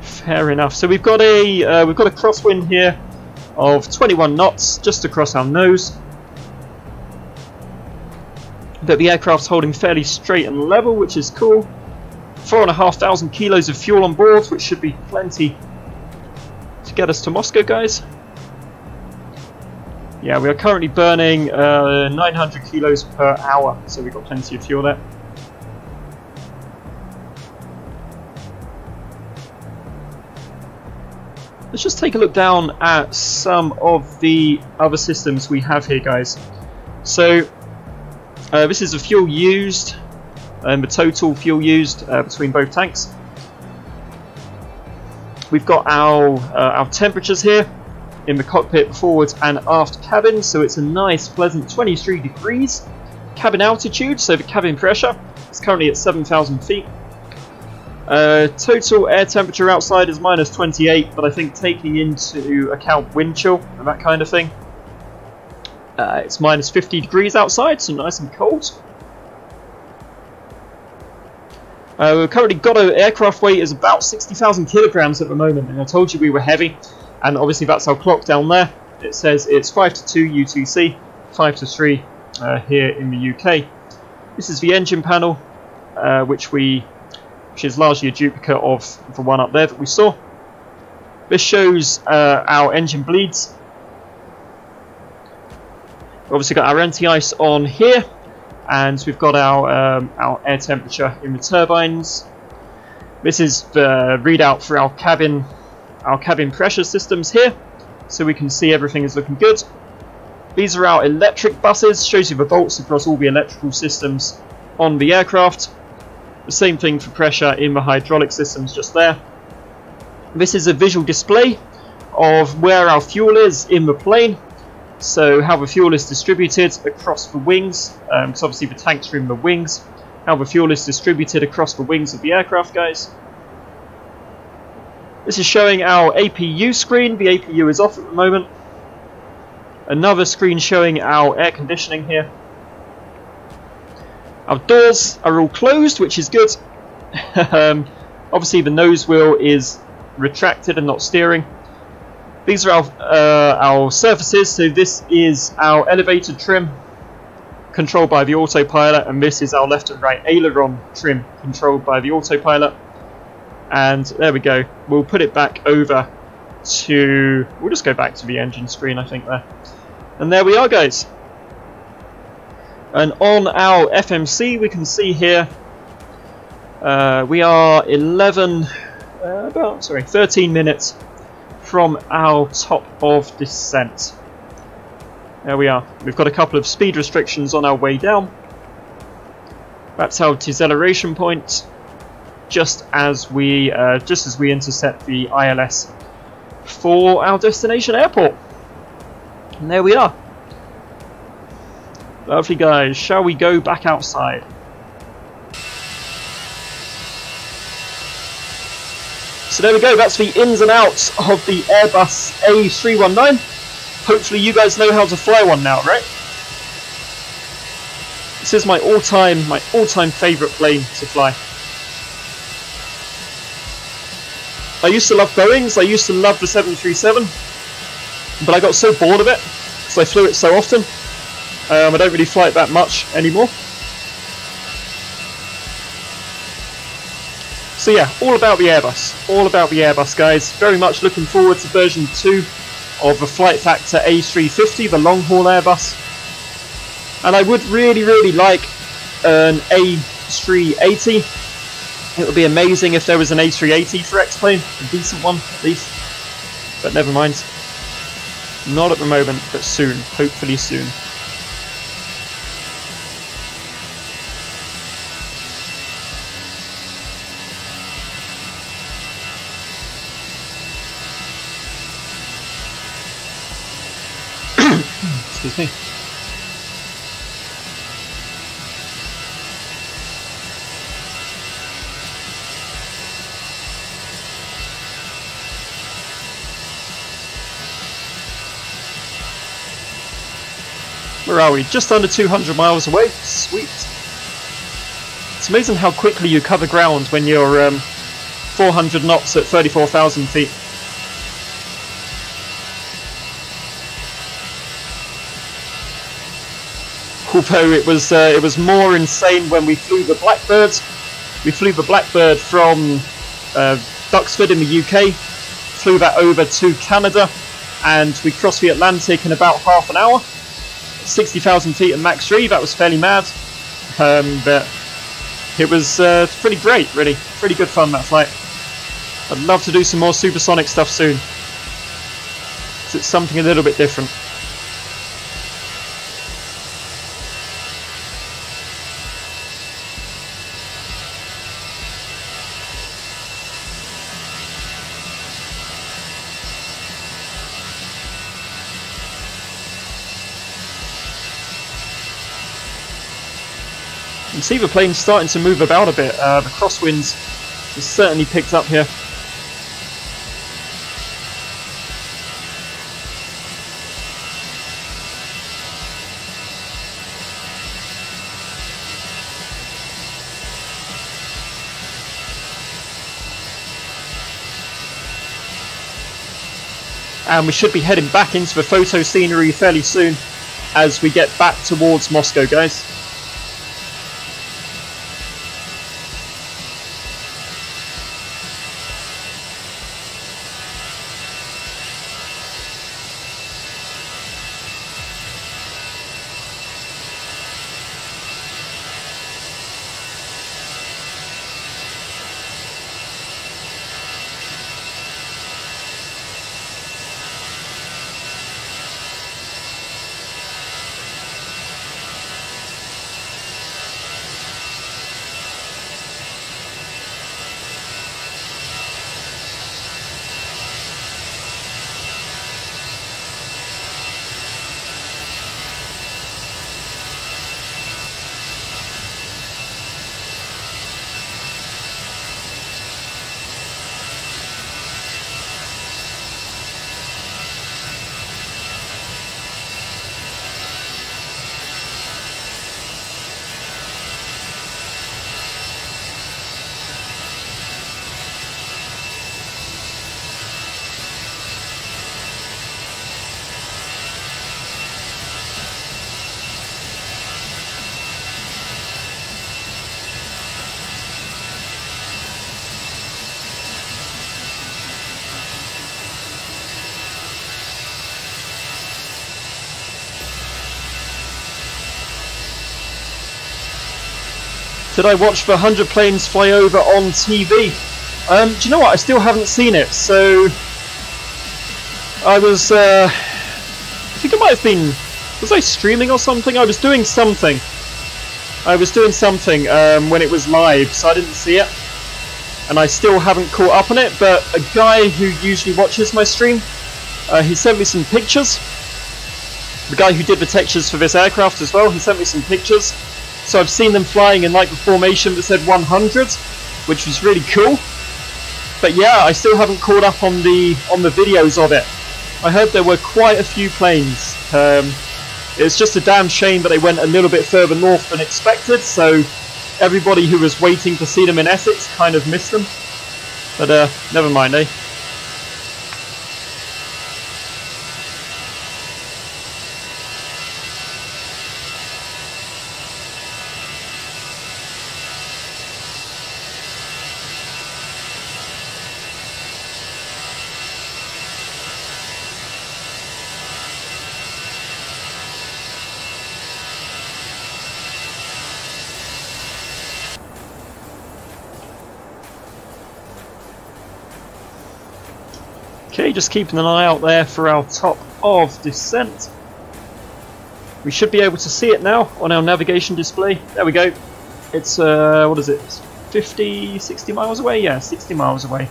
Fair enough. So we've got a crosswind here of 21 knots just across our nose. But the aircraft's holding fairly straight and level, which is cool. 4,500 kilos of fuel on board, which should be plenty to get us to Moscow, guys. Yeah, we are currently burning 900 kilos per hour, so we've got plenty of fuel there. Let's just take a look down at some of the other systems we have here, guys. So this is the fuel used, the total fuel used between both tanks. We've got our temperatures here in the cockpit, forward and aft cabin, so it's a nice pleasant 23 degrees. Cabin altitude, so the cabin pressure is currently at 7,000 feet. Total air temperature outside is minus 28, but I think taking into account wind chill and that kind of thing, it's minus 50 degrees outside, so nice and cold. We've currently got an aircraft weight is about 60,000 kilograms at the moment, and I told you we were heavy, and obviously that's our clock down there. It says it's 5 to 2 UTC, 5 to 3 here in the UK. This is the engine panel, which is largely a duplicate of the one up there that we saw. This shows our engine bleeds. We've obviously got our anti-ice on here, and we've got our air temperature in the turbines. This is the readout for our cabin pressure systems here, so we can see everything is looking good. These are our electric buses, shows you the volts across all the electrical systems on the aircraft. The same thing for pressure in the hydraulic systems just there. This is a visual display of where our fuel is in the plane, so how the fuel is distributed across the wings, because obviously the tanks are in the wings, how the fuel is distributed across the wings of the aircraft, guys. This is showing our APU screen. The APU is off at the moment. Another screen showing our air conditioning here. Our doors are all closed, which is good. Obviously the nose wheel is retracted and not steering. These are our surfaces, so this is our elevator trim controlled by the autopilot, and this is our left and right aileron trim controlled by the autopilot. And there we go, we'll put it back over to, we'll just go back to the engine screen I think there. And there we are guys. And on our FMC we can see here we are 13 minutes from our top of descent. There we are. We've got a couple of speed restrictions on our way down. That's our deceleration point, just as we intercept the ILS for our destination airport. And there we are. Lovely guys. Shall we go back outside? So there we go, that's the ins and outs of the Airbus A319. Hopefully you guys know how to fly one now, right? This is my all-time favourite plane to fly. I used to love Boeings, I used to love the 737, but I got so bored of it, because I flew it so often. I don't really fly it that much anymore. So yeah, all about the Airbus guys. Very much looking forward to version 2 of the Flight Factor A350, the long haul Airbus. And I would really like an A380. It would be amazing if there was an A380 for X-Plane, a decent one at least. But never mind. Not at the moment, but soon, hopefully soon. Excuse me. Where are we? Just under 200 miles away. Sweet. It's amazing how quickly you cover ground when you're 400 knots at 34,000 feet. Although it was more insane when we flew the Blackbird. We flew the Blackbird from Duxford in the UK, flew that over to Canada, and we crossed the Atlantic in about half an hour. 60,000 feet at max 3, that was fairly mad. But it was pretty great, really. Pretty good fun, that flight. I'd love to do some more supersonic stuff soon, because it's something a little bit different. You can see the plane's starting to move about a bit. The crosswinds has certainly picked up here. And we should be heading back into the photo scenery fairly soon as we get back towards Moscow, guys. Did I watch the 100 planes fly over on TV? Do you know what? I still haven't seen it. So I was, I think it might have been, was I streaming or something? I was doing something. When it was live, so I didn't see it. And I still haven't caught up on it, but a guy who usually watches my stream, he sent me some pictures. The guy who did the textures for this aircraft as well, he sent me some pictures. So I've seen them flying in like the formation that said 100, which was really cool. But yeah, I still haven't caught up on the videos of it. I heard there were quite a few planes. It's just a damn shame that they went a little bit further north than expected, so everybody who was waiting to see them in Essex kind of missed them. But never mind, eh? Okay, just keeping an eye out there for our top of descent. We should be able to see it now on our navigation display. There we go. It's, what is it? 50, 60 miles away? Yeah, 60 miles away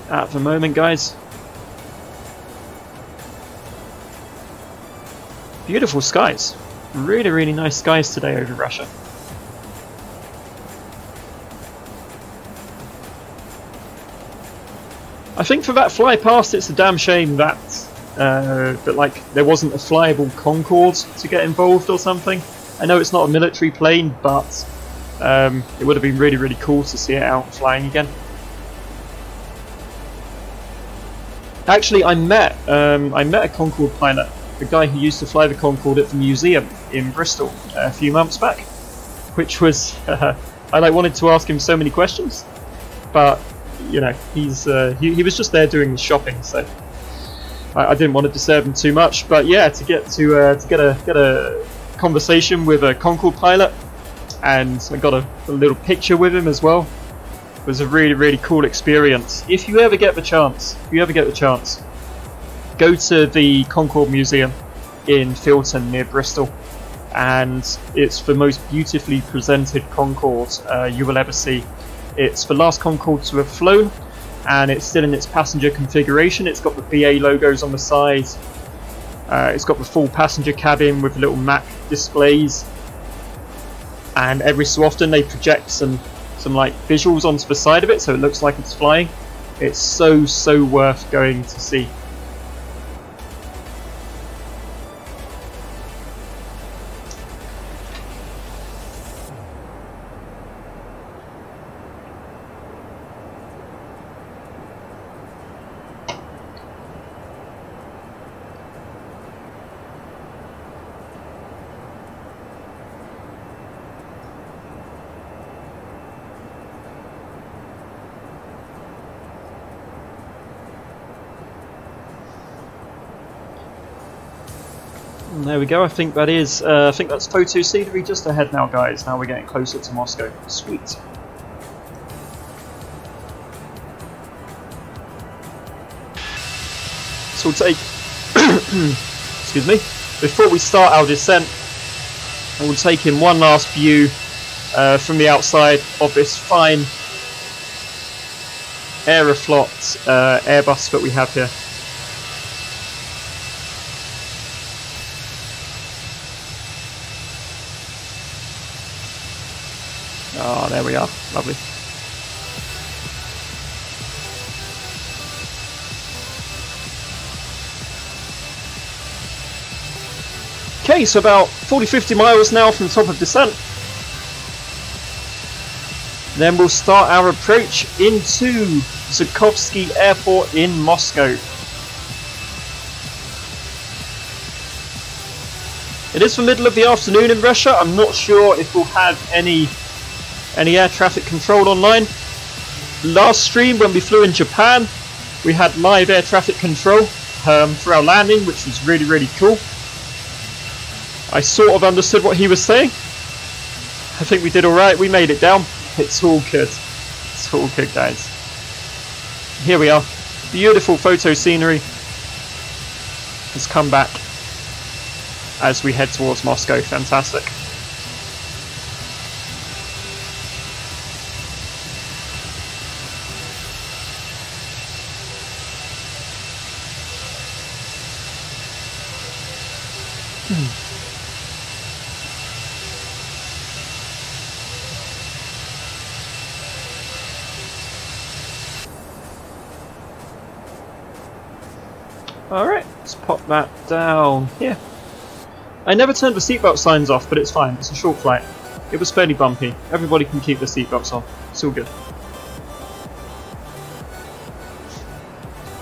at the moment, guys. Beautiful skies. Really, really nice skies today over Russia. I think for that fly past, it's a damn shame that like there wasn't a flyable Concorde to get involved or something. I know it's not a military plane, but it would have been really, really cool to see it out flying again. Actually, I met a Concorde pilot, the guy who used to fly the Concorde at the museum in Bristol a few months back, which was I like wanted to ask him so many questions, but you know, he was just there doing the shopping, so I didn't want to disturb him too much. But yeah, to get a conversation with a Concorde pilot, and I got a little picture with him as well, was a really, really cool experience. If you ever get the chance, go to the Concorde Museum in Filton near Bristol, and it's the most beautifully presented Concorde you will ever see. It's the last Concorde to have flown, and it's still in its passenger configuration. It's got the BA logos on the side. It's got the full passenger cabin with little map displays, and every so often they project some like visuals onto the side of it, so it looks like it's flying. It's so worth going to see. There we go. I think that's photo scenery just ahead now, guys. Now we're getting closer to Moscow. Sweet. So we'll take excuse me, before we start our descent, we'll take in one last view from the outside of this fine Aeroflot Airbus that we have here. Oh, there we are. Lovely. Okay, so about 40-50 miles now from the top of descent. Then we'll start our approach into Zhukovsky Airport in Moscow. It is the middle of the afternoon in Russia. I'm not sure if we'll have any air traffic control online. Last stream when we flew in Japan, we had live air traffic control for our landing, which was really, really cool. I sort of understood what he was saying. I think we did alright, we made it down. It's all good. It's all good, guys. Here we are. Beautiful photo scenery has come back as we head towards Moscow. Fantastic. Alright, let's pop that down here. I never turned the seatbelt signs off, but it's fine. It's a short flight. It was fairly bumpy. Everybody can keep their seatbelts on. It's all good.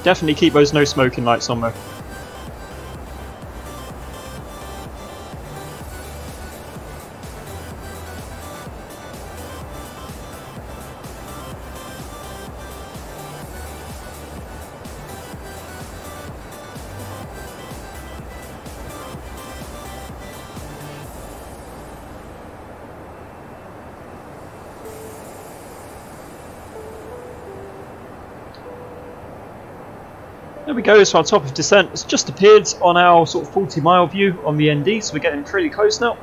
Definitely keep those no smoking lights on though. There we go, so our top of descent has just appeared on our sort of 40-mile view on the ND, so we're getting pretty close now.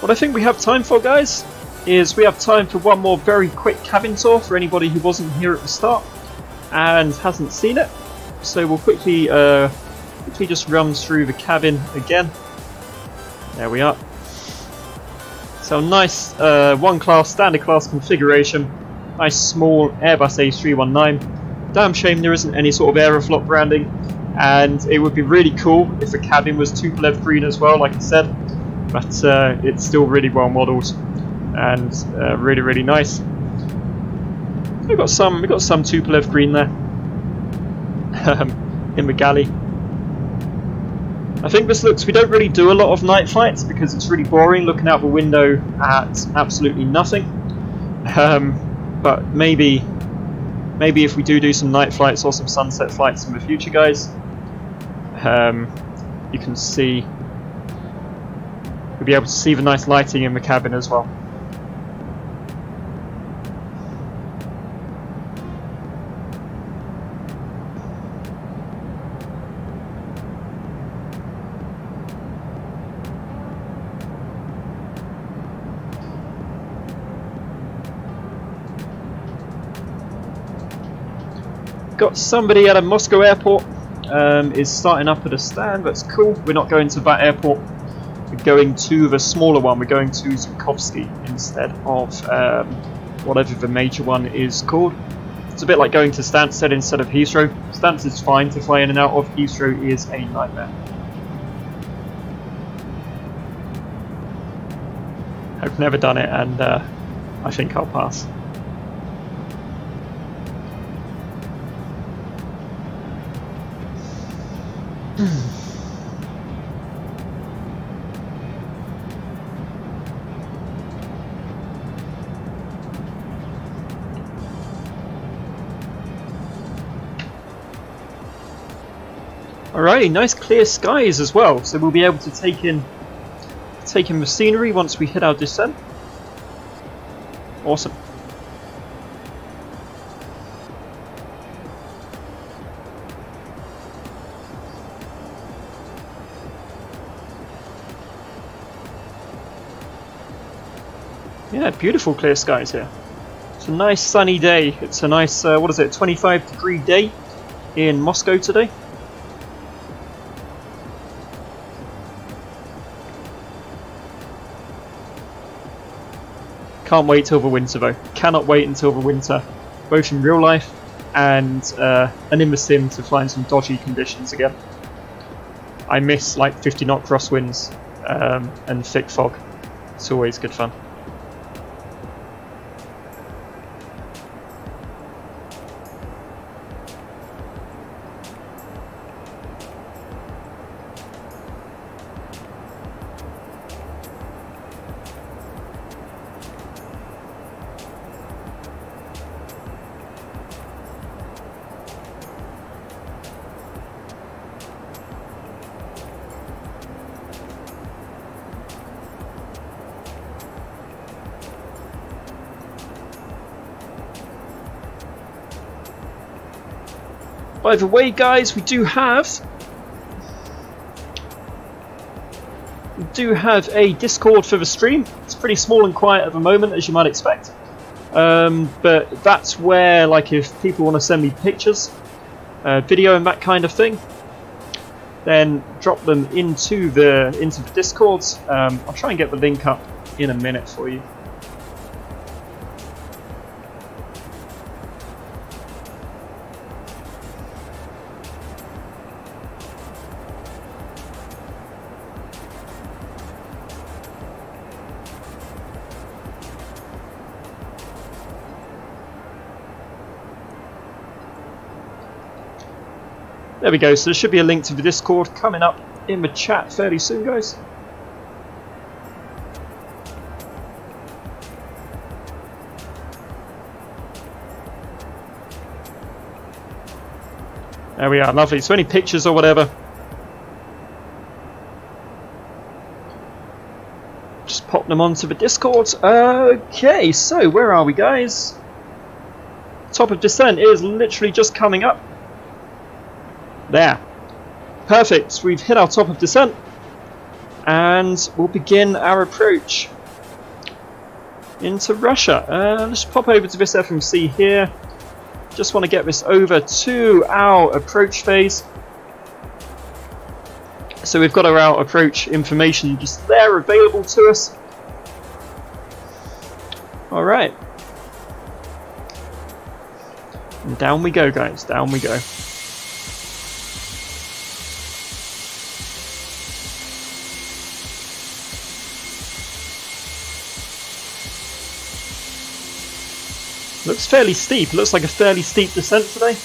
What I think we have time for, guys, is we have time for one more very quick cabin tour for anybody who wasn't here at the start and hasn't seen it. So we'll quickly just run through the cabin again. There we are. So nice one class, standard class configuration. Nice small Airbus A319. Damn shame there isn't any sort of Aeroflot branding, and it would be really cool if the cabin was Tupolev green as well, like I said. But it's still really well modelled and really nice. We've got some Tupolev green there in the galley. I think this looks. We don't really do a lot of night flights because it's really boring looking out the window at absolutely nothing. But maybe if we do some night flights or some sunset flights in the future, guys, you can see. We'll be able to see the nice lighting in the cabin as well. Got somebody at a Moscow airport is starting up at a stand. That's cool. We're not going to that airport. We're going to the smaller one. We're going to Zukovsky instead of whatever the major one is called. It's a bit like going to Stansted instead of Heathrow. Stansted's fine to fly in and out of. Heathrow is a nightmare. I've never done it, and I think I'll pass. Alrighty, nice clear skies as well, so we'll be able to take in the scenery once we hit our descent. Awesome. Yeah, beautiful clear skies here. It's a nice sunny day. It's a nice, 25-degree day in Moscow today. Can't wait till the winter though. Cannot wait until the winter, both in real life and in the sim, to fly in some dodgy conditions again. I miss like 50-knot crosswinds and thick fog. It's always good fun. By the way, guys, we do have a Discord for the stream. It's pretty small and quiet at the moment, as you might expect. But that's where, like, if people want to send me pictures, video and that kind of thing, then drop them into the Discord. I'll try and get the link up in a minute for you. There we go, so there should be a link to the Discord coming up in the chat fairly soon, guys. There we are, lovely. So any pictures or whatever, just pop them onto the Discord. Okay, so where are we, guys? Top of descent is literally just coming up. There. Perfect. We've hit our top of descent. And we'll begin our approach into Russia. Let's pop over to this FMC here. Just want to get this over to our approach phase. So we've got our approach information just there available to us. Alright. And down we go, guys. Down we go. Looks fairly steep. Looks like a fairly steep descent today.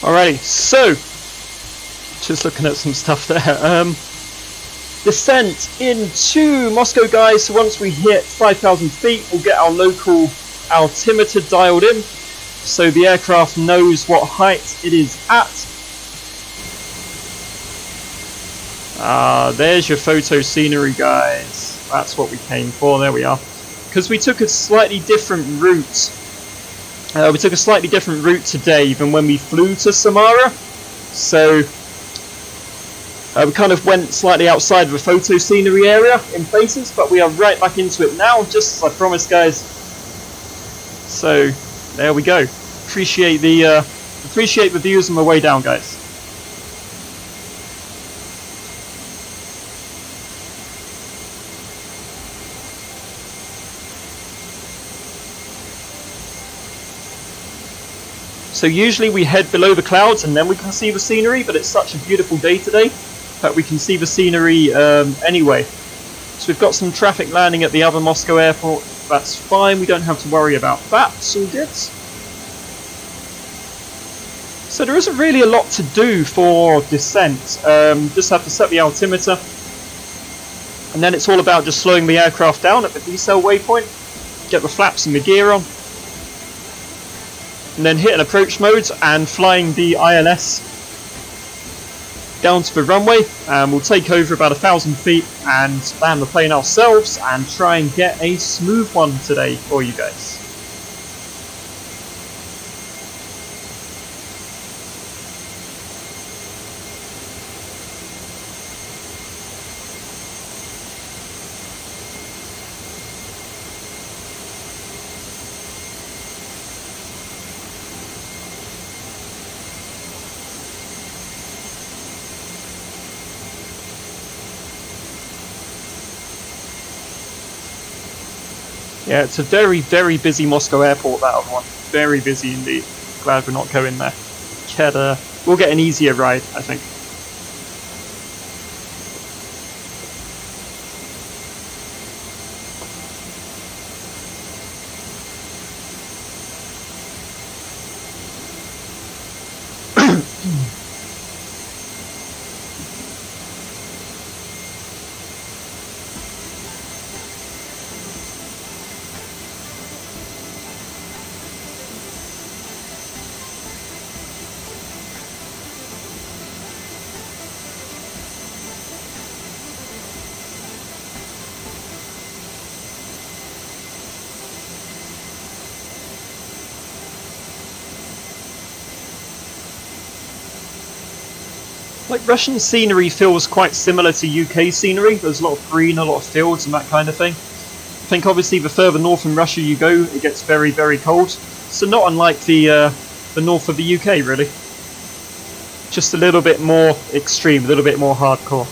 Alrighty, so just looking at some stuff there. Descent into Moscow, guys. So once we hit 5,000 feet, we'll get our local altimeter dialed in, so the aircraft knows what height it is at. There's your photo scenery, guys. That's what we came for. There we are. Because we took a slightly different route. Today than when we flew to Samara, so we kind of went slightly outside of the photo scenery area in places, but we are right back into it now, just as I promised, guys. So there we go. Appreciate the views on the way down, guys. So usually we head below the clouds and then we can see the scenery, but it's such a beautiful day today that we can see the scenery anyway. So we've got some traffic landing at the other Moscow airport. That's fine, we don't have to worry about that. It's all good. So there isn't really a lot to do for descent. Just have to set the altimeter. And then it's all about just slowing the aircraft down at the decel waypoint, get the flaps and the gear on, and then hitting approach mode and flying the ILS down to the runway, and we'll take over about 1,000 feet and land the plane ourselves and try and get a smooth one today for you guys. Yeah, it's a very, very busy Moscow airport, that other one. Very busy indeed. Glad we're not going there. We'll get an easier ride, I think. Like, Russian scenery feels quite similar to UK scenery. There's a lot of green, a lot of fields and that kind of thing. I think obviously the further north in Russia you go, it gets very, very cold. So not unlike the north of the UK, really. Just a little bit more extreme, a little bit more hardcore.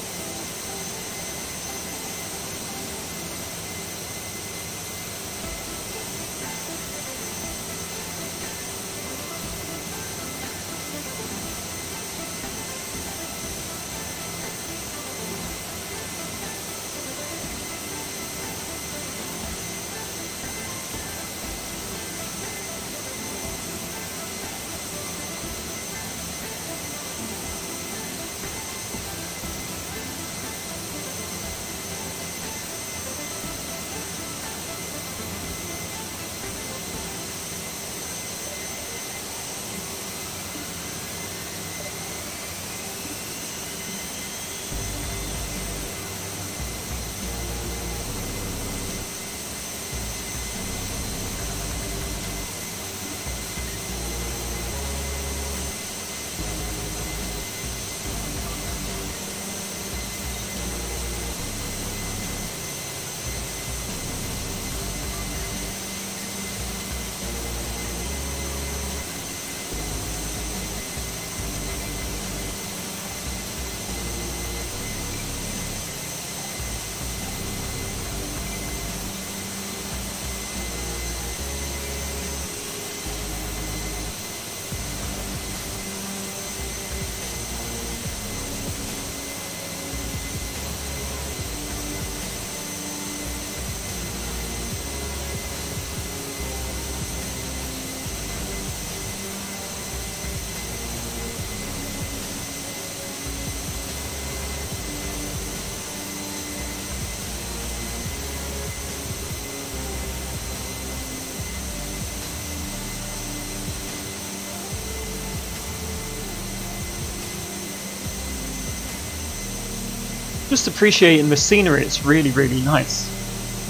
Just appreciating the scenery, it's really, really nice.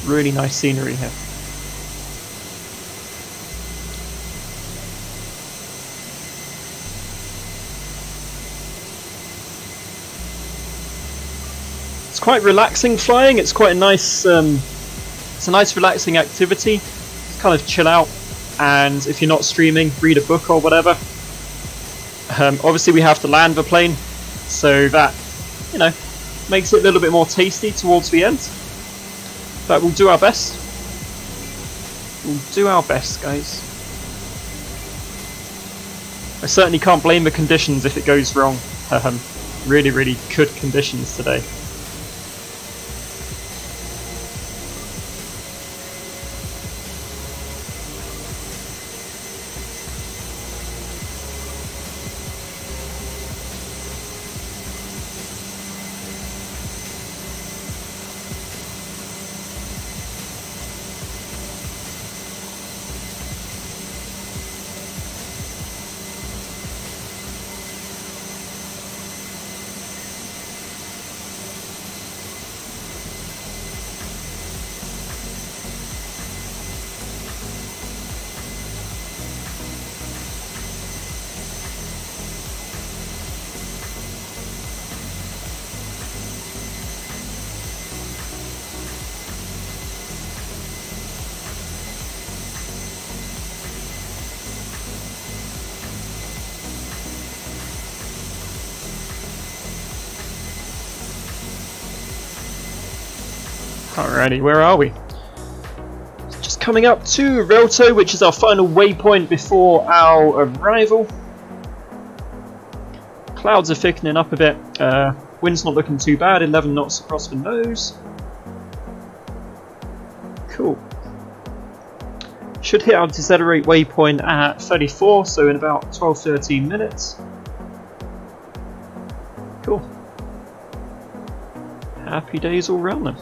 Really nice scenery here. It's quite relaxing flying, it's quite a nice, it's a nice relaxing activity. Kind of chill out, and if you're not streaming, read a book or whatever. Obviously we have to land the plane, so that, you know, makes it a little bit more tasty towards the end. But we'll do our best. We'll do our best, guys. I certainly can't blame the conditions if it goes wrong. Really, really good conditions today. Alrighty, where are we? Just coming up to Relto, which is our final waypoint before our arrival. Clouds are thickening up a bit. Wind's not looking too bad, 11 knots across the nose. Cool. Should hit our decelerate waypoint at 34, so in about 12-13 minutes. Cool. Happy days all round then.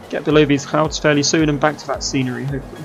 Get below these clouds fairly soon and back to that scenery, hopefully.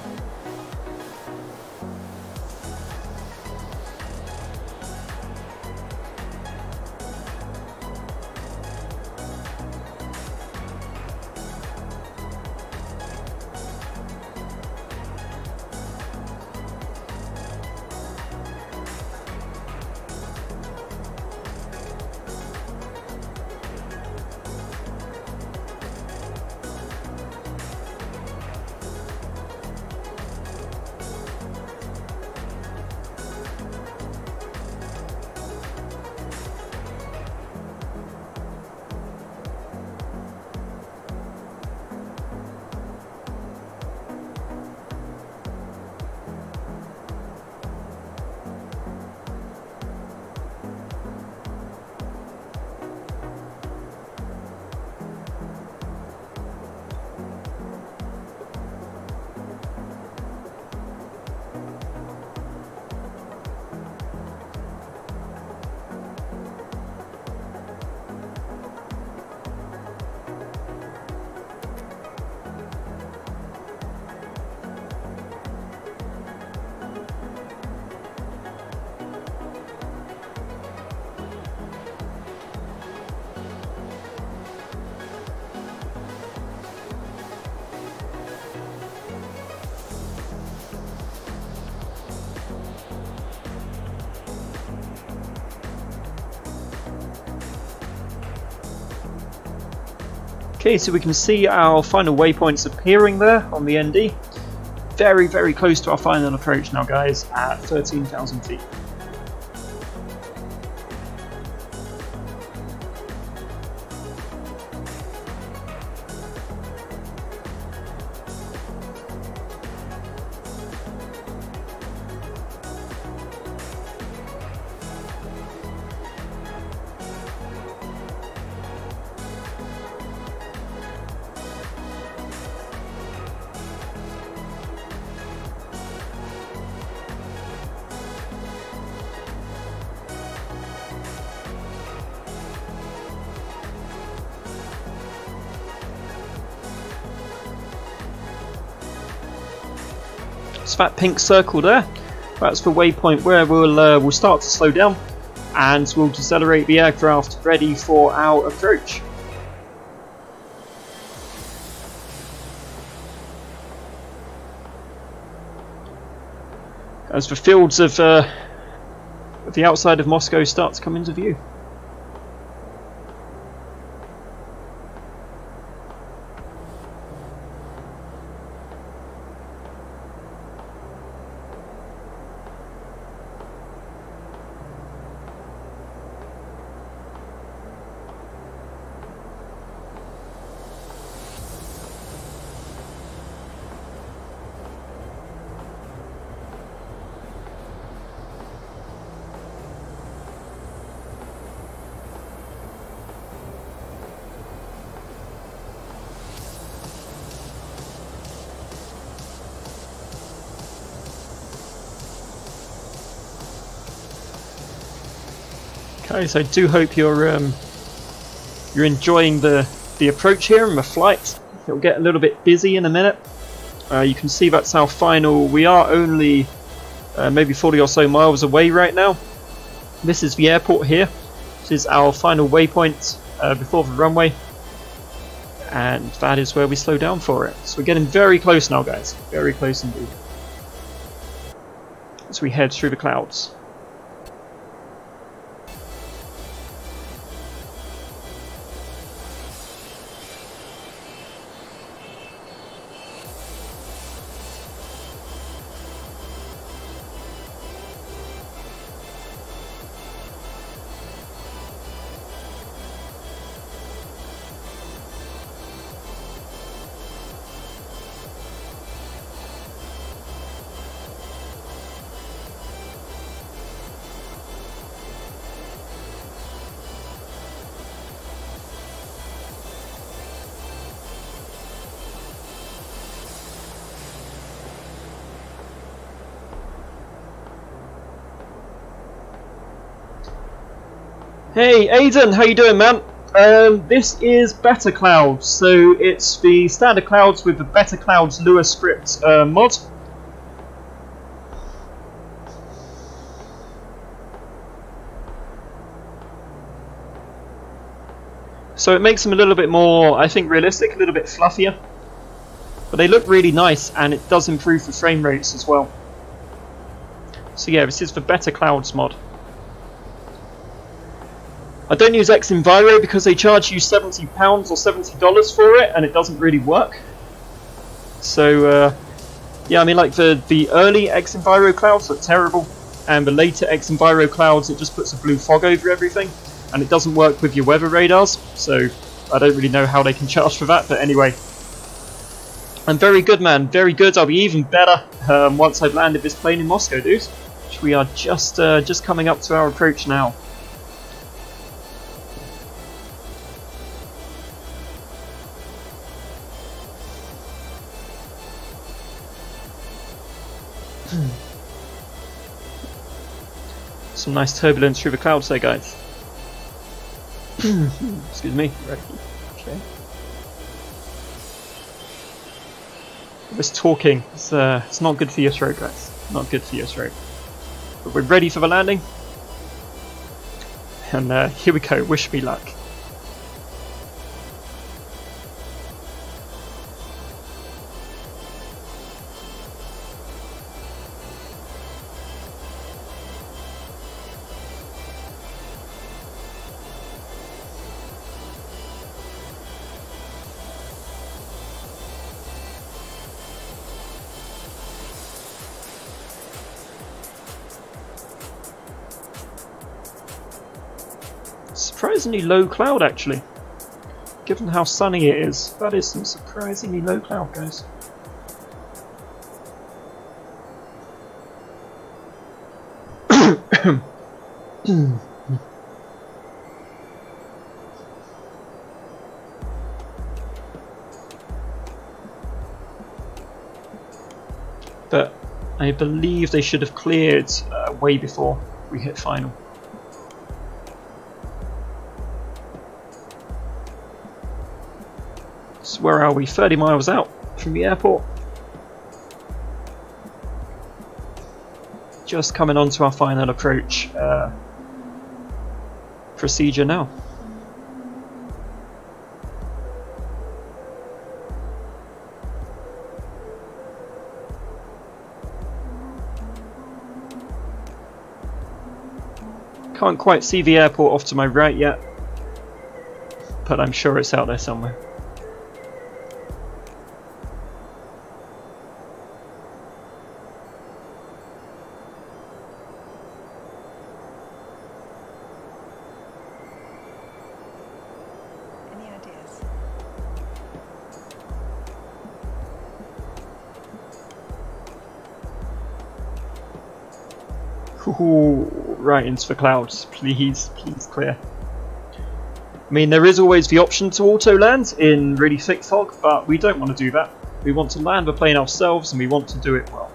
Okay, so we can see our final waypoints appearing there on the ND. Very, very close to our final approach now, guys, at 13,000 feet. So that pink circle there, that's the waypoint where we'll start to slow down and we'll decelerate the aircraft ready for our approach. As the fields of the outside of Moscow start to come into view. Okay, so I do hope you're enjoying the approach here and the flight. It'll get a little bit busy in a minute. You can see that's our final. We are only maybe 40 or so miles away right now. This is the airport here. This is our final waypoint before the runway, and that is where we slow down for it. So we're getting very close now, guys. Very close indeed. As we head through the clouds. Hey Aiden, how you doing, man? This is Better Clouds, so it's the standard clouds with the Better Clouds Lua script mod. So it makes them a little bit more, I think, realistic, a little bit fluffier. But they look really nice, and it does improve the frame rates as well. So yeah, this is the Better Clouds mod. I don't use X-Enviro because they charge you £70 or $70 for it, and it doesn't really work. So yeah, I mean, like the early X-Enviro clouds look terrible, and the later X-Enviro clouds, it just puts a blue fog over everything, and it doesn't work with your weather radars. So I don't really know how they can charge for that, but anyway. I'm very good, man, very good. I'll be even better once I've landed this plane in Moscow, dude. Which we are just coming up to our approach now. Some nice turbulence through the clouds there, guys. Excuse me. Right. Okay. This talking, it's not good for your throat, guys. Not good for your throat. But we're ready for the landing. And here we go. Wish me luck. Surprisingly low cloud, actually. Given how sunny it is, that is some surprisingly low cloud, guys. But I believe they should have cleared way before we hit final. So where are we? 30 miles out from the airport. Just coming on to our final approach procedure now. Can't quite see the airport off to my right yet, but I'm sure it's out there somewhere. Ooh, right into the clouds, please, please clear. I mean, there is always the option to auto land in really thick fog, but we don't want to do that. We want to land the plane ourselves, and we want to do it well.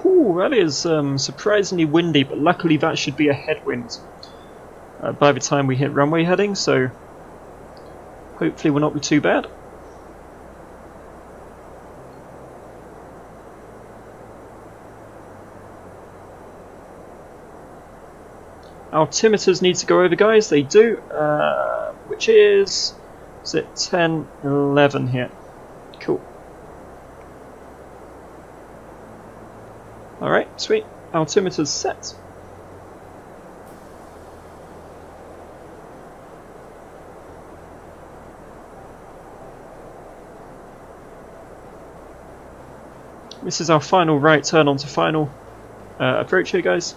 Ooh, that is surprisingly windy, but luckily that should be a headwind by the time we hit runway heading, so hopefully will not be too bad. Altimeters need to go over, guys. They do, which is it 10, 11 here. Cool. Alright, sweet. Altimeter's set. This is our final right turn onto final approach here, guys.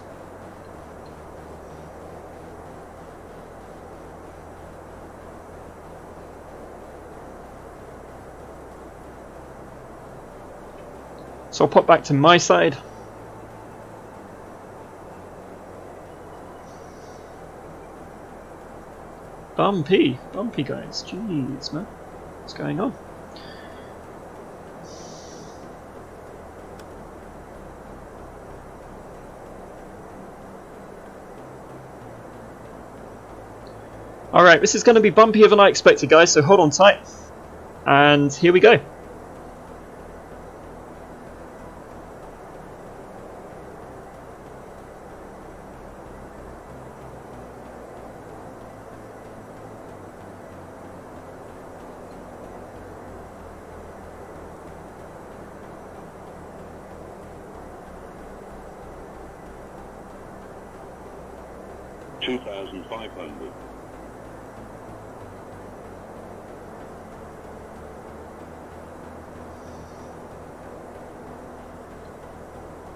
So I'll pop back to my side. Bumpy guys, jeez man, what's going on? Alright, this is going to be bumpier than I expected, guys, so hold on tight. And here we go.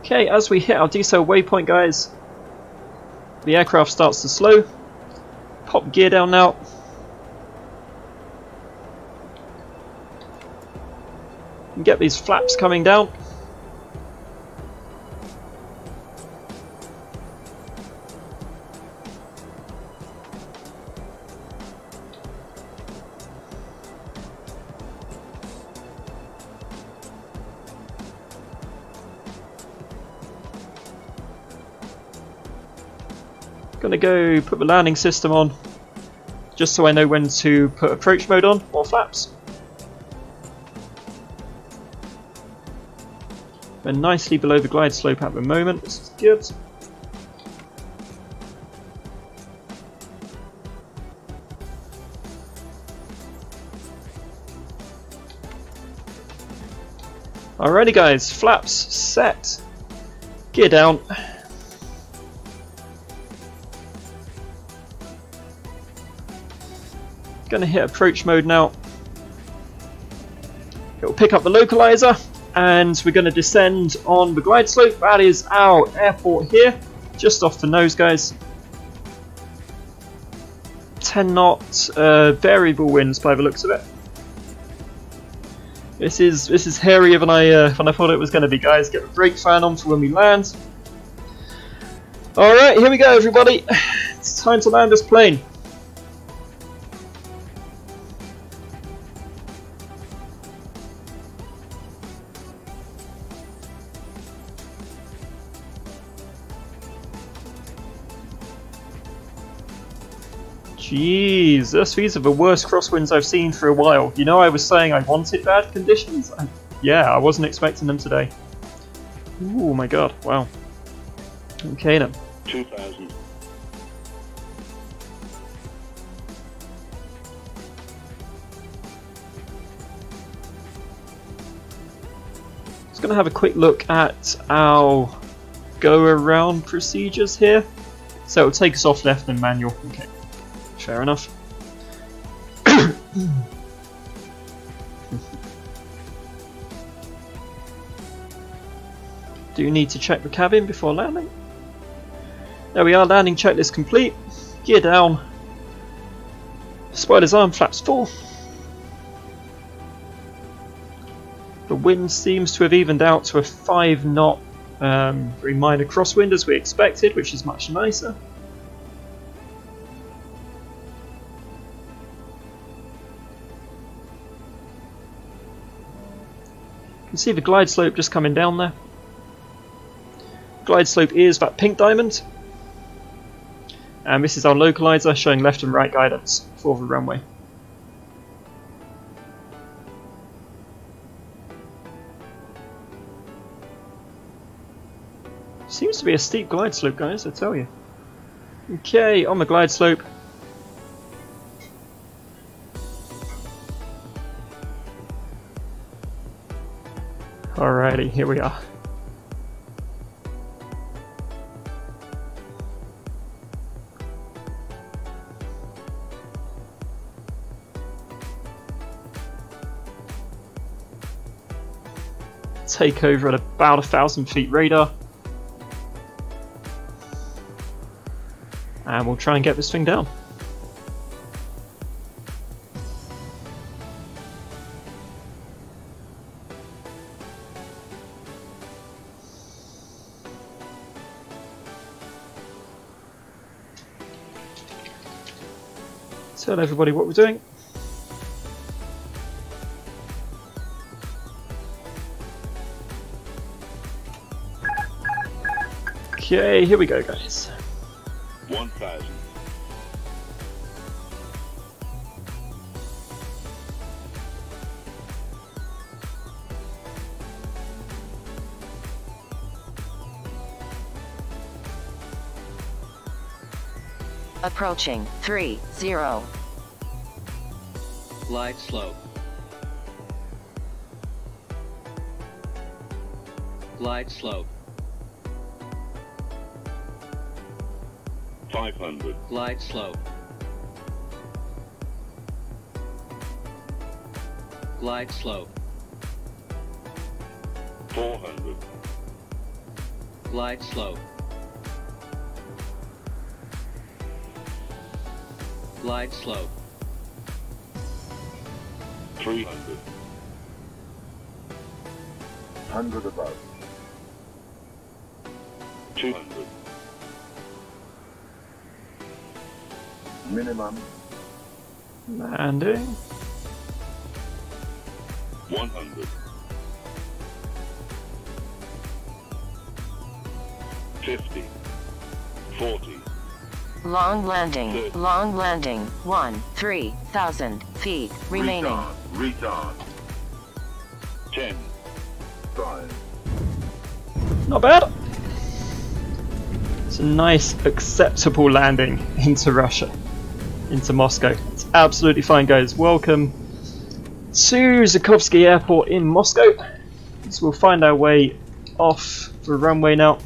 Okay, as we hit our decel waypoint, guys, the aircraft starts to slow. Pop gear down now. And get these flaps coming down. Gonna go put the landing system on, just so I know when to put approach mode on, or flaps. We're nicely below the glide slope at the moment, this is good. Alrighty guys, flaps set, gear down. Going to hit approach mode now. It will pick up the localizer and we're going to descend on the glide slope. That is our airport here, just off the nose, guys. 10 knot variable winds by the looks of it. This is hairier than I thought it was going to be, guys. Get the brake fan on for when we land. Alright, here we go everybody. It's time to land this plane. Jesus, these are the worst crosswinds I've seen for a while. You know, I was saying I wanted bad conditions? Yeah, I wasn't expecting them today. Oh my god, wow. Okay then. 2000. Just going to have a quick look at our go-around procedures here. So it'll take us off left and manual. Okay. Fair enough. Do you need to check the cabin before landing? There we are, landing checklist complete. Gear down. Spoiler's arm flaps full. The wind seems to have evened out to a 5 knot, very minor crosswind as we expected, which is much nicer. You can see the glide slope just coming down there. Glide slope is that pink diamond. And this is our localizer showing left and right guidance for the runway. Seems to be a steep glide slope, guys, I tell you. Okay, on the glide slope. Alrighty, here we are. take over at about 1,000 feet radar. And we'll try and get this thing down. Tell everybody what we're doing. Okay, here we go, guys. 1,000. Approaching 30. Glide slope. Glide slope. 500. Glide slope. Glide slope. 400. Glide slope. Glide slope. 300. 100 above. 200. Minimum. Landing. 100. 50. 40. Long landing. Good. Long landing. 3,000 feet remaining. Retard. 10. 5. Not bad. It's a nice, acceptable landing into Russia, into Moscow. It's absolutely fine, guys. Welcome to Zhukovsky Airport in Moscow. So we'll find our way off the runway now.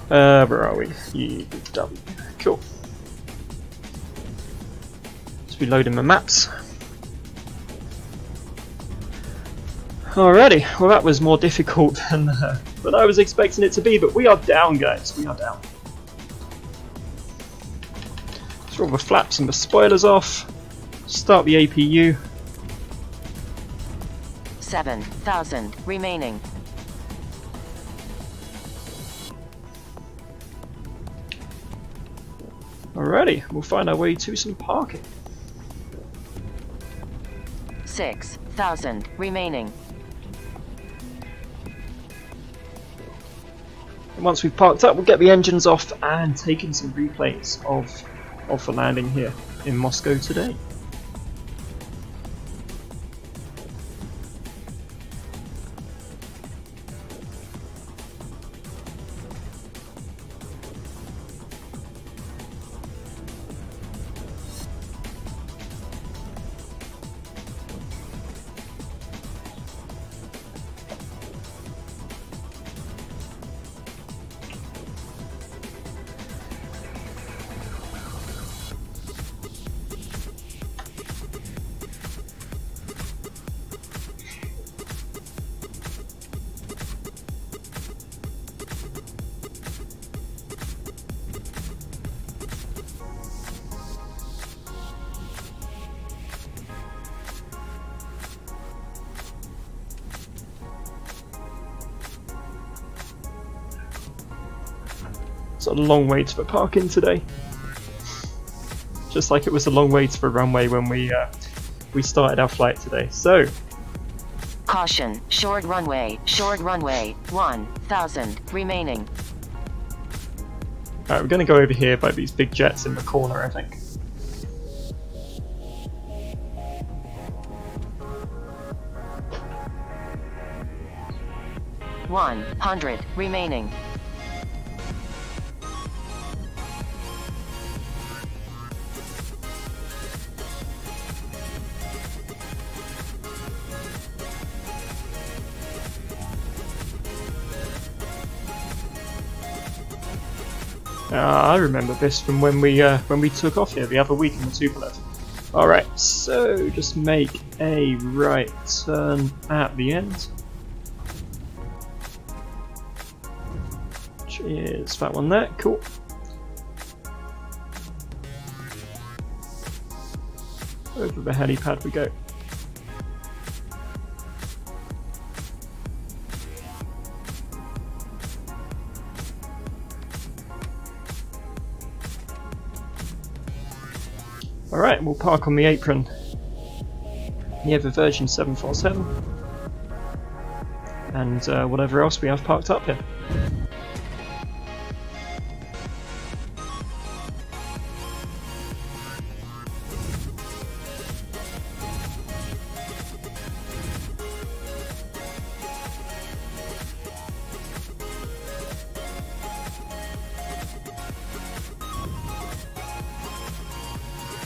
Where are we? UW. Cool. Just reloading my maps. Alrighty, well that was more difficult than I was expecting it to be, but we are down, guys. We are down. Let's roll the flaps and the spoilers off. Start the APU. 7,000 remaining. Alrighty, we'll find our way to some parking. 6,000 remaining. And once we've parked up, we'll get the engines off and take in some replays of the landing here in Moscow today. It's a long way to the parking today. Just like it was a long way to the runway when we started our flight today. So, Caution, short runway, 1,000 remaining. alright, we're going to go over here by these big jets in the corner, I think. $100 remaining. I remember this from when we took off here the other week in the Tupolev. Alright, so just make a right turn at the end. Which is that one there, cool. Over the helipad we go. Alright, we'll park on the apron near the Virgin 747 and whatever else we have parked up here.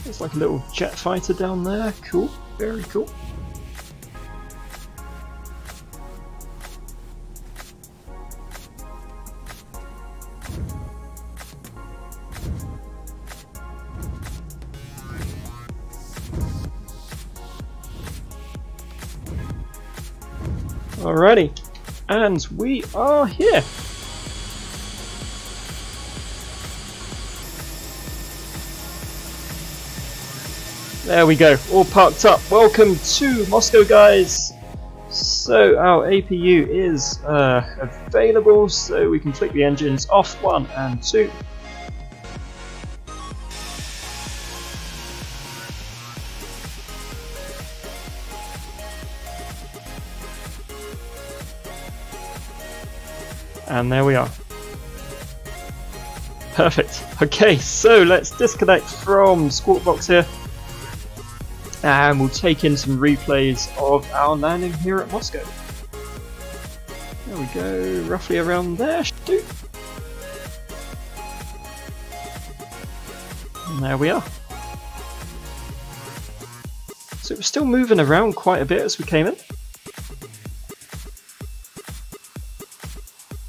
There's like a little jet fighter down there, cool, very cool. Alrighty, and we are here. There we go, all parked up. Welcome to Moscow, guys. So our APU is available, so we can flick the engines off 1 and 2. And there we are. Perfect. Okay, so let's disconnect from Squawk Box here. And we'll take in some replays of our landing here at Moscow. There we go, roughly around there. Shoot. And there we are. So it was still moving around quite a bit as we came in.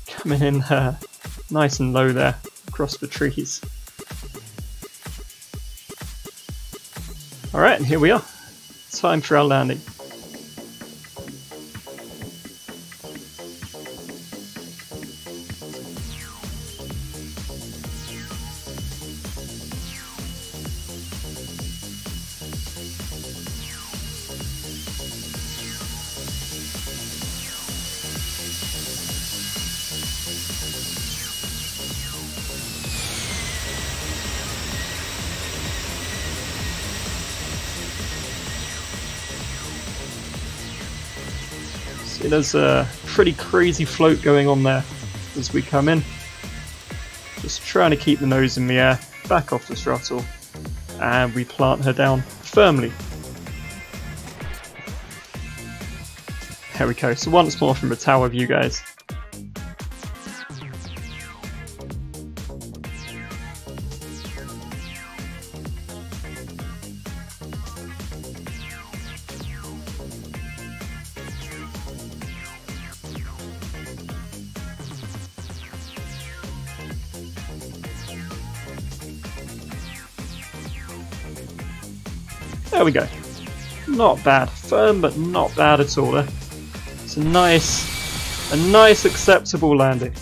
Coming in nice and low there, across the trees. Alright, and here we are. Time for our landing. See, there's a pretty crazy float going on there as we come in. Just trying to keep the nose in the air, back off the throttle, and we plant her down firmly. There we go, so once more from the tower view, guys. There we go. Not bad. Firm, but not bad at all. It's a nice acceptable landing.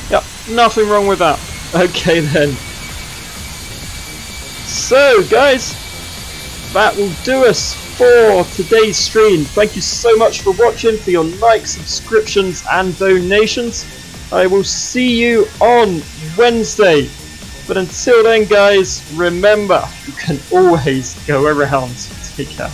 Yep, nothing wrong with that. Okay then. So guys, that will do us for today's stream. Thank you so much for watching, for your likes, subscriptions and donations. I will see you on Wednesday. But until then guys, remember, you can always go around. Take care.